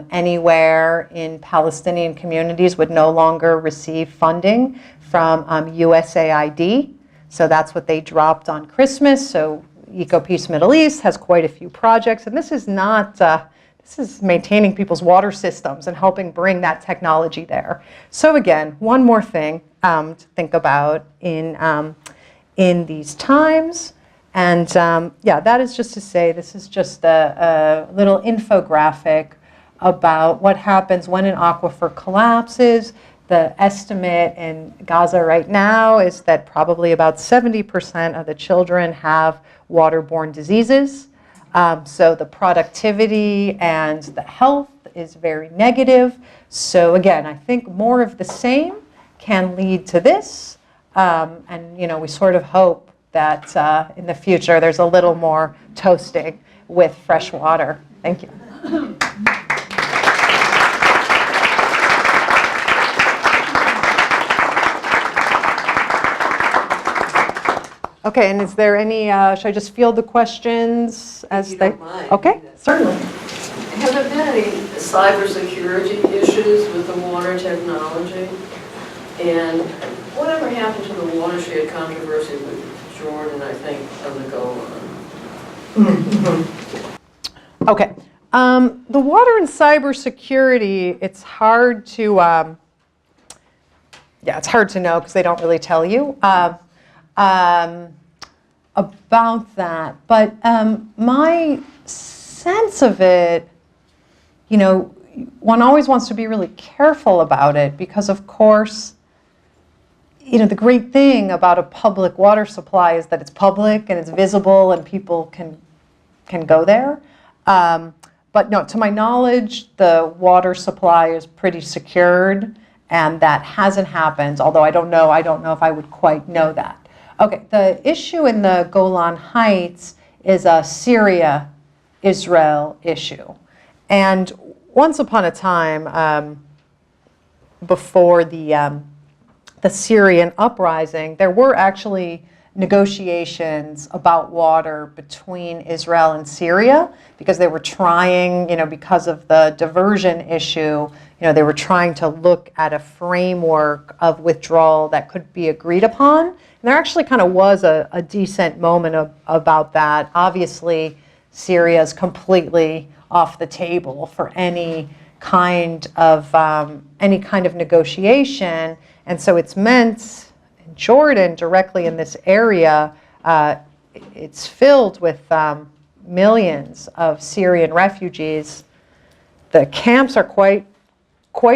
B: anywhere in Palestinian communities would no longer receive funding from USAID. So that's what they dropped on Christmas. So Ecopeace Middle East has quite a few projects, and this is not, this is maintaining people's water systems and helping bring that technology there. So again, one more thing to think about in these times. And yeah, that is just to say, this is just a little infographic about what happens when an aquifer collapses. The estimate in Gaza right now is that probably about 70% of the children have waterborne diseases. So the productivity and the health is very negative. So again, I think more of the same can lead to this. And you know, we sort of hope that in the future there's a little more toasting with fresh water. Thank you. Okay, and is there any, should I just field the questions as
H: You
B: they?
H: don't mind.
B: Okay, certainly.
H: Have there been any cybersecurity issues with the water technology? And whatever happened to the watershed controversy with Jordan, I think, on the go on?
B: Okay, the water and cybersecurity, it's hard to, yeah, it's hard to know because they don't really tell you. about that. But my sense of it, you know, one always wants to be really careful about it because, of course, you know, the great thing about a public water supply is that it's public and it's visible and people can go there. But no, to my knowledge, the water supply is pretty secured, and that hasn't happened, although I don't know if I would quite know that. Okay, the issue in the Golan Heights is a Syria-Israel issue. And once upon a time, before the Syrian uprising, there were actually negotiations about water between Israel and Syria because they were trying, you know, because of the diversion issue, you know, they were trying to look at a framework of withdrawal that could be agreed upon. And there actually kind of was a decent moment about that. Obviously, Syria is completely off the table for any kind of negotiation, and so it's meant in Jordan, directly in this area, it's filled with millions of Syrian refugees. The camps are quite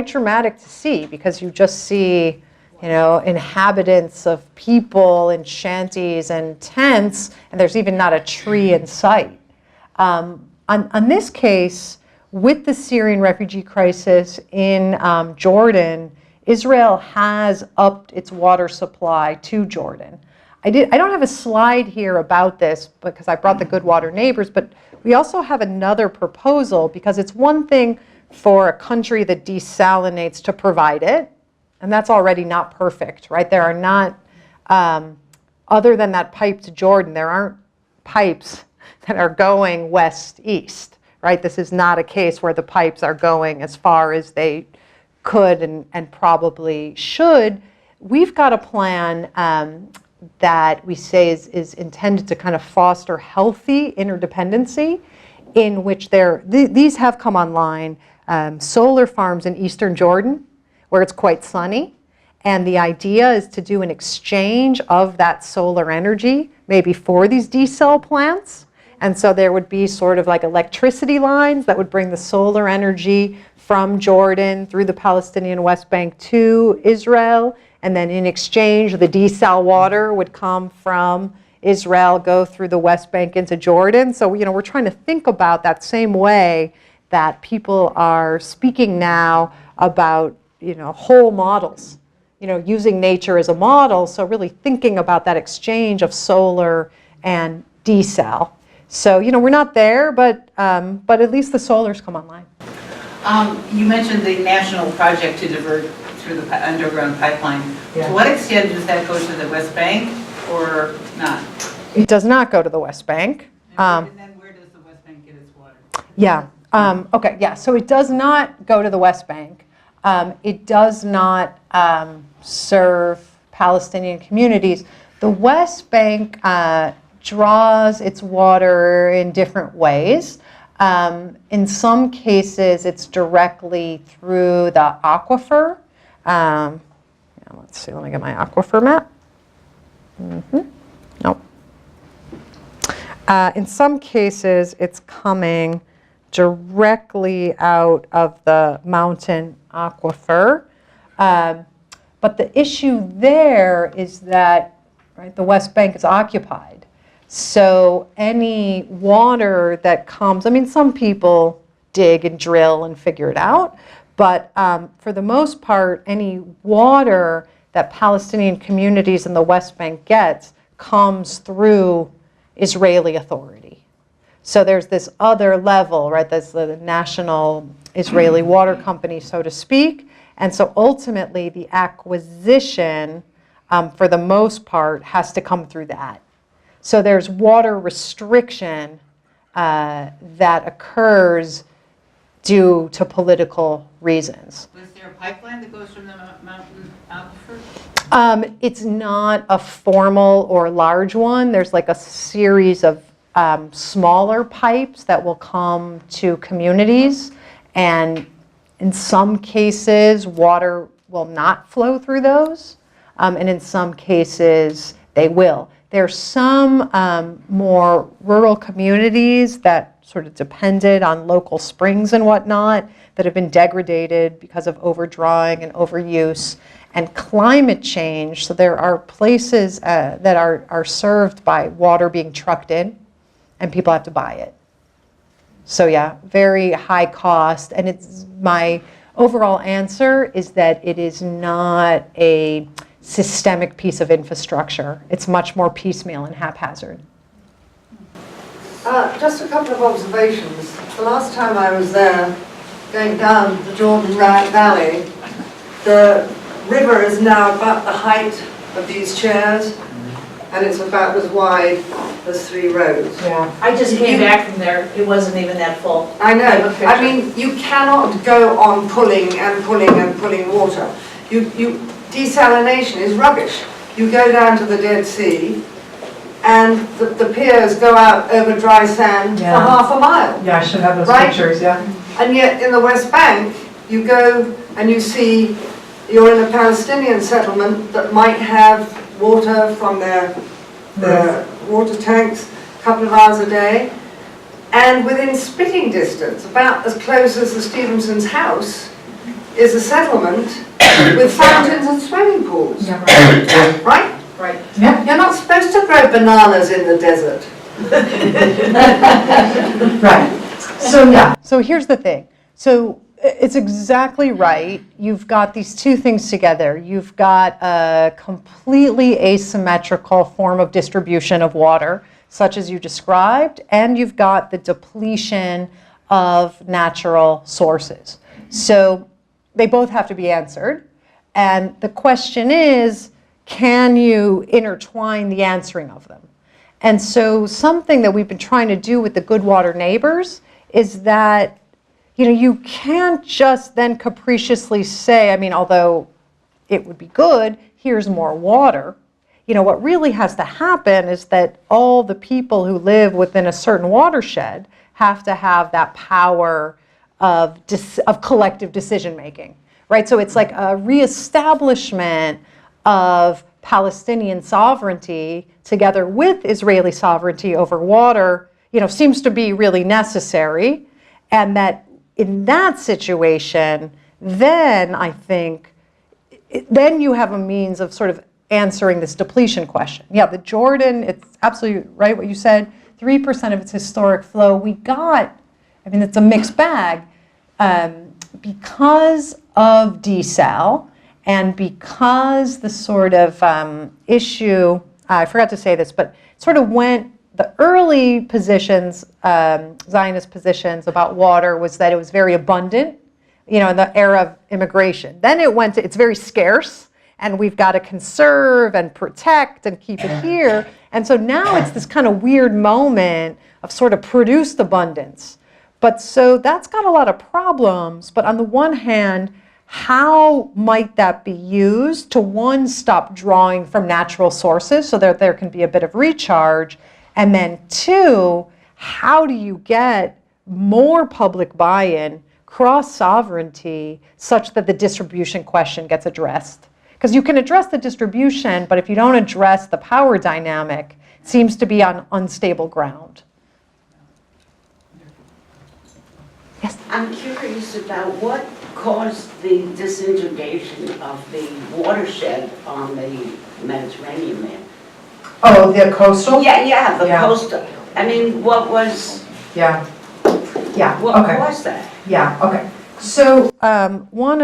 B: dramatic to see because you just see, you know, inhabitants of people in shanties and tents, and there's even not a tree in sight. On this case, with the Syrian refugee crisis in Jordan, Israel has upped its water supply to Jordan. I don't have a slide here about this because I brought the Good Water Neighbors, but we also have another proposal because it's one thing for a country that desalinates to provide it, and that's already not perfect, right? There are not, other than that pipe to Jordan, there aren't pipes that are going west-east, right? This is not a case where the pipes are going as far as they could and probably should. We've got a plan that we say is intended to kind of foster healthy interdependency, in which these have come online, solar farms in eastern Jordan, where it's quite sunny. And the idea is to do an exchange of that solar energy, maybe for these desal plants. And so there would be sort of like electricity lines that would bring the solar energy from Jordan through the Palestinian West Bank to Israel. And then in exchange, the desal water would come from Israel, go through the West Bank into Jordan. So, you know, we're trying to think about that same way that people are speaking now about, you know, whole models, you know, using nature as a model. So really thinking about that exchange of solar and desal. So, you know, we're not there, but at least the solar's come online.
I: You mentioned the national project to divert through the underground pipeline.
B: Yeah.
I: To what extent does that go to the West Bank or not?
B: It does not go to the West Bank.
I: And then where does the West Bank get its water?
B: Yeah. Okay. Yeah. So it does not go to the West Bank. It does not serve Palestinian communities. The West Bank draws its water in different ways. In some cases, it's directly through the aquifer. Let's see, let me get my aquifer map. Nope. In some cases, it's coming directly out of the mountain aquifer. But the issue there is that, right, the West Bank is occupied. So any water that comes, I mean, some people dig and drill and figure it out, but for the most part, any water that Palestinian communities in the West Bank gets comes through Israeli authority. So there's this other level, right? There's the National Israeli Water Company, so to speak. And so ultimately, the acquisition, for the most part, has to come through that. So there's water restriction that occurs due to political reasons.
I: Was there a pipeline that goes from the mountain aquifer?
B: It's not a formal or large one. There's like a series of smaller pipes that will come to communities. And in some cases, water will not flow through those. And in some cases, they will. There's some more rural communities that sort of depended on local springs and whatnot that have been degraded because of overdrawing and overuse and climate change. So there are places that are served by water being trucked in, and people have to buy it. So yeah, very high cost. And it's my overall answer is that it is not a systemic piece of infrastructure. It's much more piecemeal and haphazard.
J: Just a couple of observations. The last time I was there, going down the Jordan Valley, the river is now about the height of these chairs, and it's about as wide as 3 roads.
B: Yeah.
I: I just came back from there, it wasn't even that full.
J: I know. I mean, you cannot go on pulling and pulling and pulling water. Desalination is rubbish. You go down to the Dead Sea, and the piers go out over dry sand for half a mile.
B: Yeah, I should have those
J: pictures,
B: yeah.
J: And yet in the West Bank, you go and you see you're in a Palestinian settlement that might have water from their water tanks a couple of hours a day. And within spitting distance, about as close as the Stevenson's house, is a settlement with fountains and swimming pools.
B: Yeah,
J: right? Right?
I: Right.
B: Yeah.
J: You're not supposed to grow bananas in the desert.
B: Right. So yeah. So here's the thing. So it's exactly right. You've got these two things together. You've got a completely asymmetrical form of distribution of water, such as you described, and you've got the depletion of natural sources. So they both have to be answered. And the question is, can you intertwine the answering of them? And so something that we've been trying to do with the Good Water Neighbors is that, you know, you can't just then capriciously say, I mean, although it would be good, here's more water. You know, what really has to happen is that all the people who live within a certain watershed have to have that power of collective decision making, right? So it's like a reestablishment of Palestinian sovereignty together with Israeli sovereignty over water, you know, seems to be really necessary. And that in that situation, then I think, then you have a means of sort of answering this depletion question. Yeah, the Jordan, it's absolutely right what you said, 3% of its historic flow. We got, I mean, it's a mixed bag. Because of desal and because the sort of issue, I forgot to say this, but sort of went, the early positions, Zionist positions about water was that it was very abundant, you know, in the era of immigration. Then it went to, it's very scarce, and we've got to conserve and protect and keep it here. And so now it's this kind of weird moment of sort of produced abundance. But so that's got a lot of problems. But on the one hand, how might that be used to, one, stop drawing from natural sources so that there can be a bit of recharge? And then two, how do you get more public buy-in, cross-sovereignty, such that the distribution question gets addressed? Because you can address the distribution, but if you don't address the power dynamic, it seems to be on unstable ground. Yes?
K: I'm curious about what caused the disintegration of the watershed on the Mediterranean there.
B: Oh, the coastal?
K: Yeah, the
B: Yeah.
K: coastal. I mean, what was,
B: Yeah. Yeah,
K: what
B: okay.
K: caused that?
B: Yeah, okay. So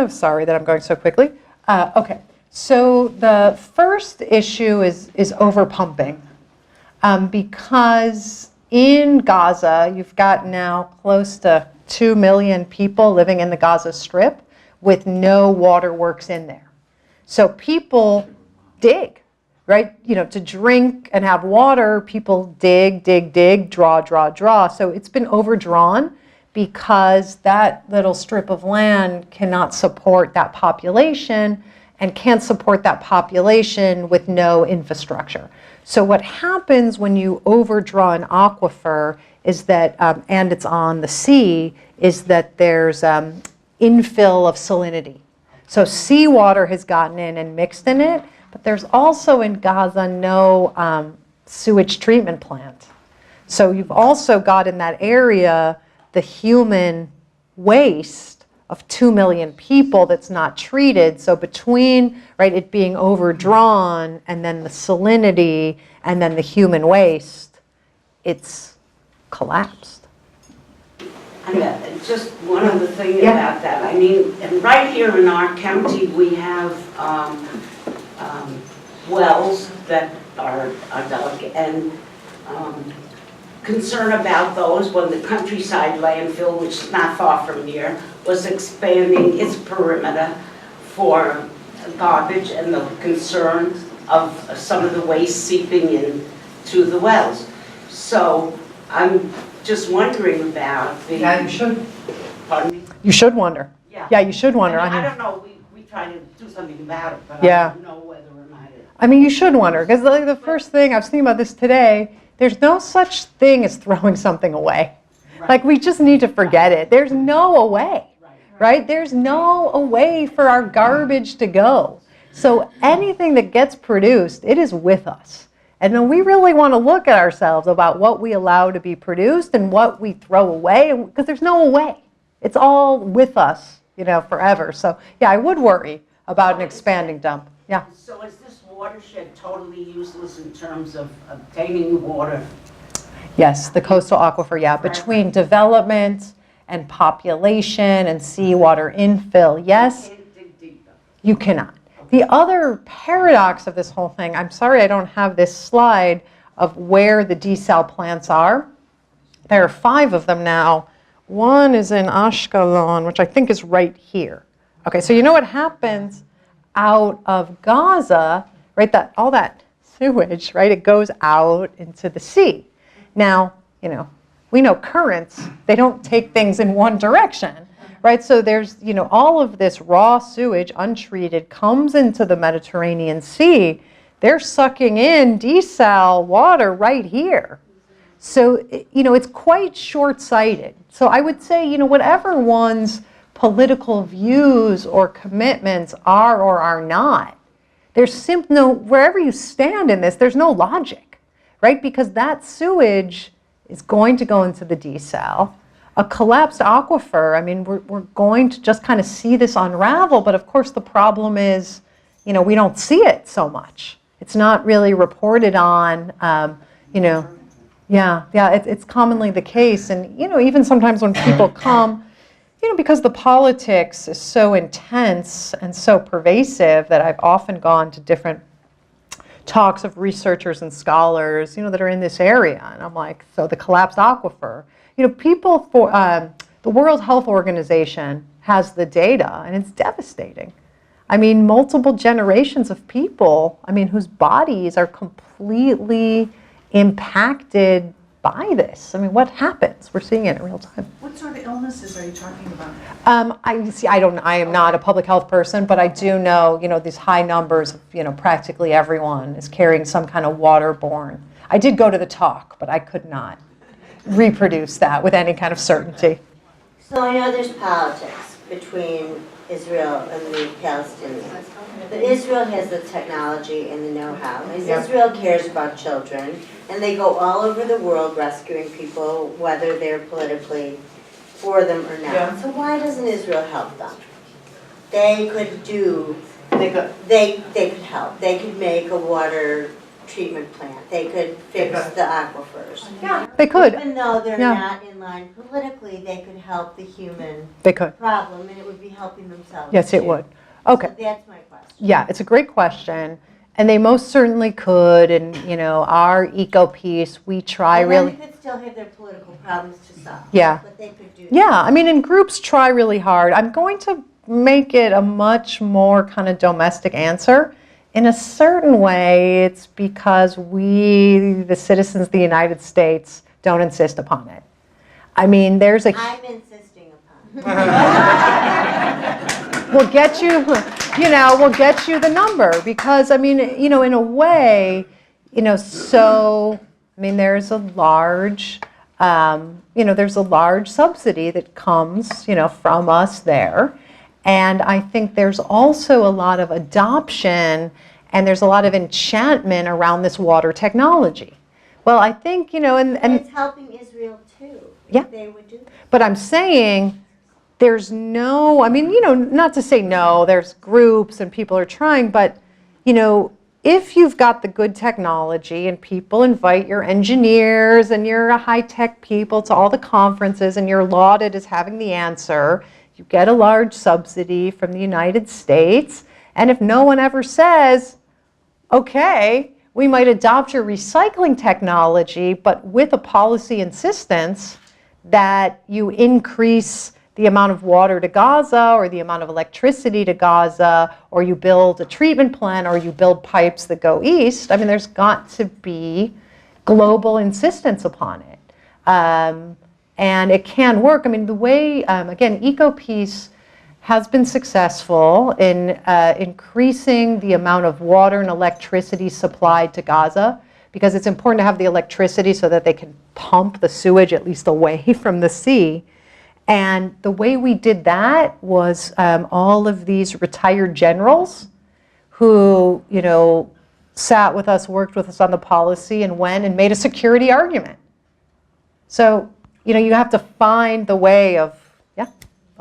B: sorry that I'm going so quickly. Okay, so the first issue is overpumping. Because in Gaza, you've got now close to 2 million people living in the Gaza Strip with no waterworks in there. So people dig, right? You know, to drink and have water, people dig, draw. So it's been overdrawn because that little strip of land cannot support that population and can't support that population with no infrastructure. So what happens when you overdraw an aquifer is that, and it's on the sea, is that there's infill of salinity. So seawater has gotten in and mixed in it, but there's also in Gaza no sewage treatment plant. So you've also got in that area the human waste of 2 million people that's not treated. So between, right, it being overdrawn and then the salinity and then the human waste, it's collapsed.
K: And just one other thing about that. I mean, and right here in our county, we have wells that are dug, and concern about those when the countryside landfill, which is not far from here, was expanding its perimeter for garbage, and the concern of some of the waste seeping in to the wells. So I'm just wondering about the...
B: Yeah, you should.
K: Pardon me?
B: You should wonder.
K: Yeah.
B: You should wonder.
K: I don't know, we try to do something about it, but
B: Yeah.
K: I don't know whether or not it...
B: I mean, you should wonder, because like the first thing, I was thinking about this today, there's no such thing as throwing something away.
K: Right.
B: Like, we just need to forget it. There's no away, right? There's no away for our garbage to go. So anything that gets produced, it is with us. And then we really want to look at ourselves about what we allow to be produced and what we throw away, because there's no away. It's all with us, you know, forever. So yeah, I would worry about an expanding dump. Yeah.
K: So is this watershed totally useless in terms of obtaining water?
B: Yes, the coastal aquifer, yeah. Between development and population and seawater infill, yes,
K: Can't dig deeper.
B: you cannot. The other paradox of this whole thing, I'm sorry I don't have this slide of where the desal plants are. There are 5 of them now. One is in Ashkelon, which I think is right here. Okay, so you know what happens out of Gaza, right? That all that sewage, right? It goes out into the sea. Now, you know, we know currents, they don't take things in one direction, right? So there's, you know, all of this raw sewage, untreated, comes into the Mediterranean Sea. They're sucking in desal water right here. So, you know, it's quite short-sighted. So I would say, you know, whatever one's political views or commitments are or are not, there's simply no, wherever you stand in this, there's no logic, right? Because that sewage is going to go into the desal. A collapsed aquifer, I mean, we're going to just kind of see this unravel, but of course the problem is, you know, we don't see it so much. It's not really reported on, you know. Yeah, it's commonly the case. And, you know, even sometimes when people come, you know, because the politics is so intense and so pervasive that I've often gone to different talks of researchers and scholars, you know, that are in this area. And I'm like, so the collapsed aquifer, you know, people for the World Health Organization has the data, and it's devastating. I mean, multiple generations of people, I mean, whose bodies are completely impacted by this. I mean, what happens? We're seeing it in real time.
F: What sort of illnesses are you talking about?
B: I am not a public health person, but I do know, you know, these high numbers of, you know, practically everyone is carrying some kind of waterborne. I did go to the talk, but I could not reproduce that with any kind of certainty.
L: So I know there's politics between Israel and the Palestinians. But Israel has the technology and the know-how. Israel cares about children, and they go all over the world rescuing people, whether they're politically for them or not.
F: Yeah.
L: So why doesn't Israel help them? They could do,
F: They go,
L: they could help. They could make a water treatment plant. They could fix
F: could.
L: the aquifers.
B: Yeah, they could.
L: Even though they're
B: Yeah.
L: not in line politically, they could help the human
B: They could.
L: problem, and it would be helping themselves.
B: Yes, it
L: too.
B: would. Okay.
L: So that's my question.
B: Yeah, it's a great question. And they most certainly could. And, you know, our Ecopeace, we try
L: And
B: really.
L: they could still have their political problems to solve.
B: Yeah.
L: But they could do.
B: Yeah, I mean, and groups try really hard. I'm going to make it a much more kind of domestic answer. In a certain way, it's because we, the citizens of the United States, don't insist upon it. I mean, there's a...
L: I'm insisting upon it.
B: We'll get you, you know, we'll get you the number because, I mean, you know, in a way, you know, so, I mean, there's a large, you know, there's a large subsidy that comes, you know, from us there. And I think there's also a lot of adoption And there's a lot of enchantment around this water technology. Well, I think, and
L: it's helping Israel too.
B: Yeah.
L: They would do that.
B: But I'm saying there's no, not to say no, there's groups and people are trying, but, if you've got the good technology and people invite your engineers and your high-tech people to all the conferences and you're lauded as having the answer, you get a large subsidy from the United States, and if no one ever says, okay, we might adopt your recycling technology, but with a policy insistence that you increase the amount of water to Gaza or the amount of electricity to Gaza, or you build a treatment plant, or you build pipes that go east, there's got to be global insistence upon it. And it can work. The way, again, Ecopeace has been successful in increasing the amount of water and electricity supplied to Gaza, because it's important to have the electricity so that they can pump the sewage at least away from the sea. And the way we did that was all of these retired generals who, sat with us, worked with us on the policy, and went and made a security argument. So, you have to find the way of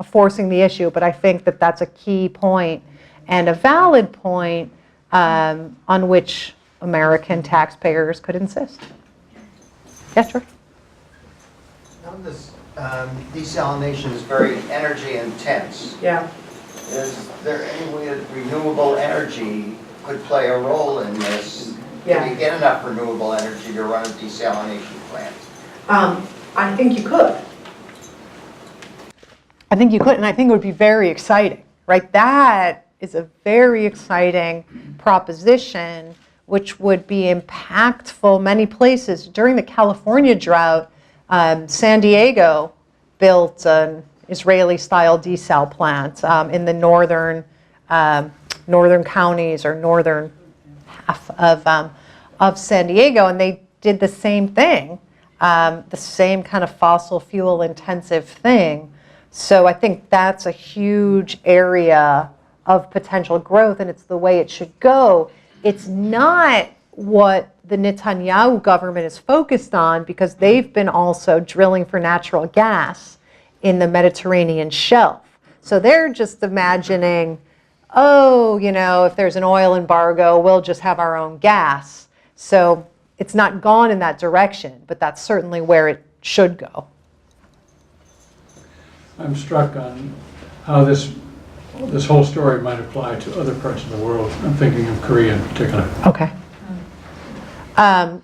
B: forcing the issue, but I think that that's a key point and a valid point on which American taxpayers could insist. Yes, sure.
M: On this, desalination is very energy intense.
B: Yeah.
M: Is there any way that renewable energy could play a role in this?
B: Yeah.
M: Can you get enough renewable energy to run a desalination plant?
B: I think you could. I think you could, and I think it would be very exciting, right? That is a very exciting proposition, which would be impactful many places. During the California drought, San Diego built an Israeli-style desal plant in the northern counties or northern half of San Diego, and they did the same thing, the same kind of fossil fuel intensive thing. So I think that's a huge area of potential growth, and it's the way it should go. It's not what the Netanyahu government is focused on, because they've been also drilling for natural gas in the Mediterranean shelf. So they're just imagining, if there's an oil embargo, we'll just have our own gas. So it's not gone in that direction, but that's certainly where it should go.
G: I'm struck on how this whole story might apply to other parts of the world. I'm thinking of Korea in particular.
B: Okay.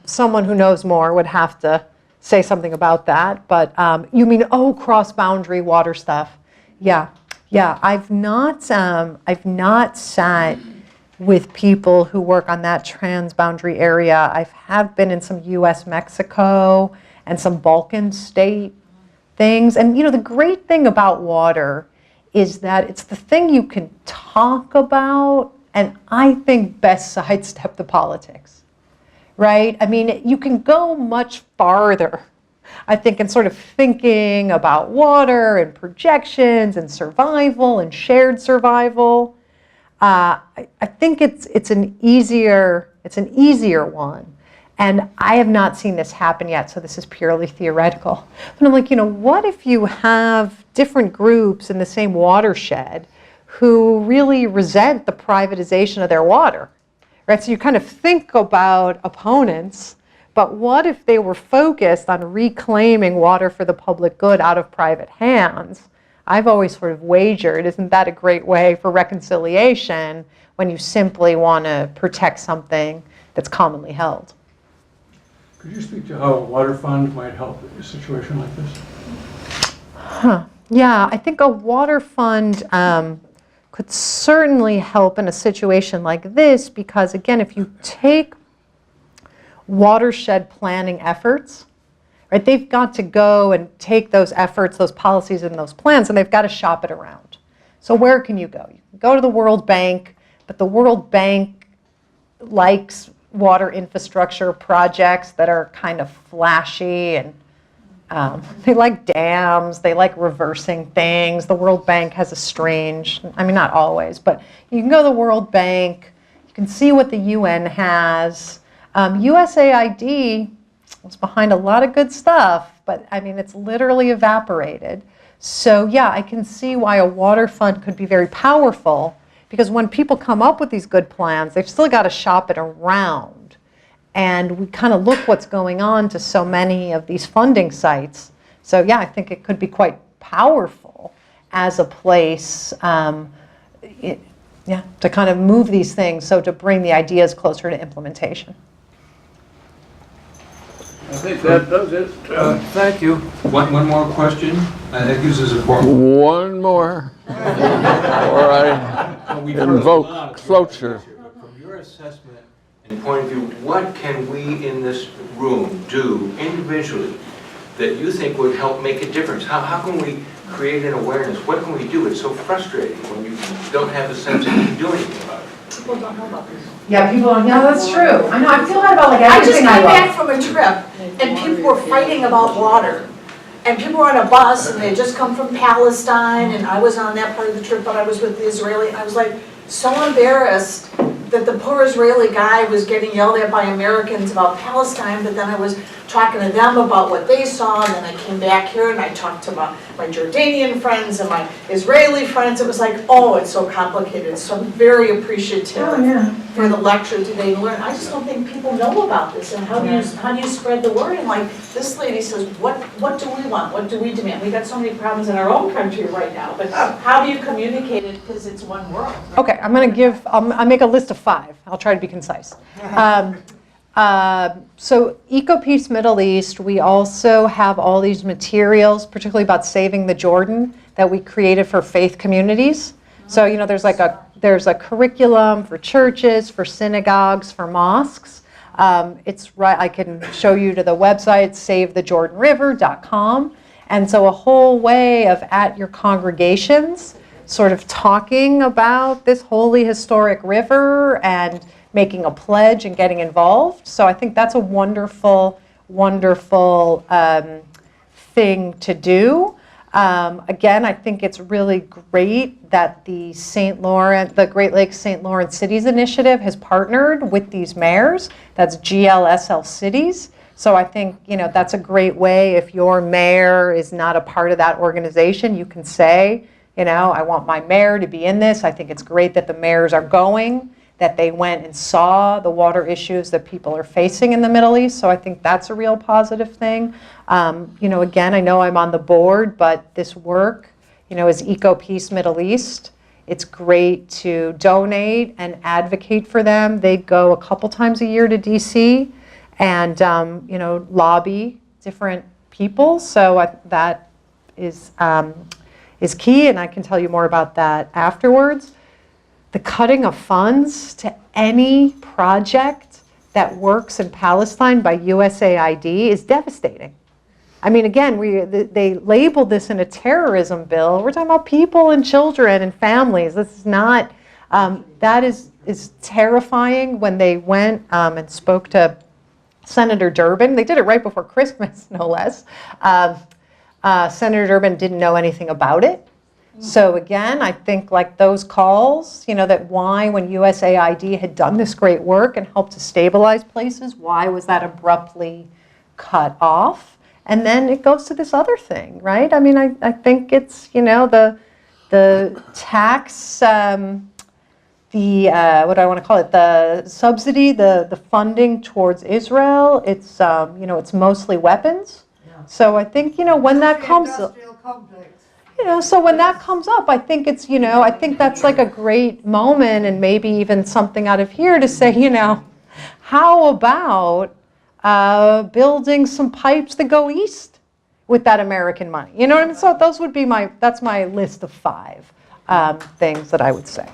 B: Someone who knows more would have to say something about that. But you mean, cross-boundary water stuff? Yeah. I've not sat with people who work on that transboundary area. I have been in some U.S.-Mexico and some Balkan state things. And the great thing about water is that it's the thing you can talk about, and I think best sidestep the politics, right? You can go much farther, I think, in sort of thinking about water and projections and survival and shared survival. I think it's an easier one. And I have not seen this happen yet, so this is purely theoretical. But I'm like, what if you have different groups in the same watershed who really resent the privatization of their water, right? So you kind of think about opponents, but what if they were focused on reclaiming water for the public good out of private hands? I've always sort of wagered, isn't that a great way for reconciliation when you simply want to protect something that's commonly held?
G: Could you speak to how a water fund might help in a situation like this?
B: Yeah, I think a water fund could certainly help in a situation like this, because again, if you take watershed planning efforts, right, they've got to go and take those efforts, those policies and those plans, and they've got to shop it around. So where can you go? You can go to the World Bank, but the World Bank likes water infrastructure projects that are kind of flashy, and they like dams, they like reversing things. The World Bank has a strange, not always, but you can go to the World Bank, You can see what the UN has. USAID was behind a lot of good stuff, but I mean, it's literally evaporated. So yeah, I can see why a water fund could be very powerful, because when people come up with these good plans, they've still got to shop it around. And we kind of look what's going on to so many of these funding sites. So yeah, I think it could be quite powerful as a place to kind of move these things, so to bring the ideas closer to implementation.
E: I think that does it. Thank you. One more question. I think this is important.
A: One more, or I invoke cloture.
E: From your assessment and point of view, what can we in this room do individually that you think would help make a difference? How can we create an awareness? What can we do? It's so frustrating when you don't have a sense that you can do anything about it.
D: People don't know about this.
B: Yeah, people don't know. That's true. I know. I feel that about like
D: I just
B: everything
D: got
B: I love.
D: back from a trip and people were fighting about water. And people were on a bus and they had just come from Palestine, and I was on that part of the trip, but I was with the Israeli. I was like so embarrassed that the poor Israeli guy was getting yelled at by Americans about Palestine, but then I was talking to them about what they saw, and then I came back here and I talked to my Jordanian friends and my Israeli friends. It was like, oh, it's so complicated. So I'm very appreciative for the lecture today to learn. I just don't think people know about this, and how do you spread the word? And like this lady says, what do we want? What do we demand? We got so many problems in our own country right now, but how do you communicate it, because it's one world?
B: Okay, I'll make a list of 5. I'll try to be concise. So Ecopeace Middle East, we also have all these materials, particularly about saving the Jordan, that we created for faith communities. So, you know, there's a curriculum for churches, for synagogues, for mosques. It's right, I can show you to the website, savethejordanriver.com. And so a whole way of, at your congregations, sort of talking about this holy historic river and making a pledge and getting involved. So I think that's a wonderful, wonderful thing to do. Again, I think it's really great that the Great Lakes St. Lawrence Cities Initiative has partnered with these mayors. That's GLSL Cities. So I think, you know, that's a great way. If your mayor is not a part of that organization, you can say, you know, I want my mayor to be in this. I think it's great that the mayors are going, that they went and saw the water issues that people are facing in the Middle East. So I think that's a real positive thing. You know, again, I know I'm on the board, but this work, you know, is Ecopeace Middle East. It's great to donate and advocate for them. They go a couple times a year to DC and, you know, lobby different people. So that is key, and I can tell you more about that afterwards. The cutting of funds to any project that works in Palestine by USAID is devastating. I mean, again, they labeled this in a terrorism bill. We're talking about people and children and families. This is not, that is terrifying. When they went and spoke to Senator Durbin, they did it right before Christmas, no less. Senator Durbin didn't know anything about it. So again, I think like those calls, you know, that why when USAID had done this great work and helped to stabilize places, why was that abruptly cut off? And then it goes to this other thing, right? I mean, I think it's, you know, the tax, what do I want to call it? The subsidy, the funding towards Israel, it's, you know, it's mostly weapons. Yeah. So I think, you know, when that comes up, you know, so when that comes up, I think it's, you know, I think that's like a great moment, and maybe even something out of here to say, you know, how about building some pipes that go east with that American money? You know what I mean? So those would be that's my list of 5 things that I would say.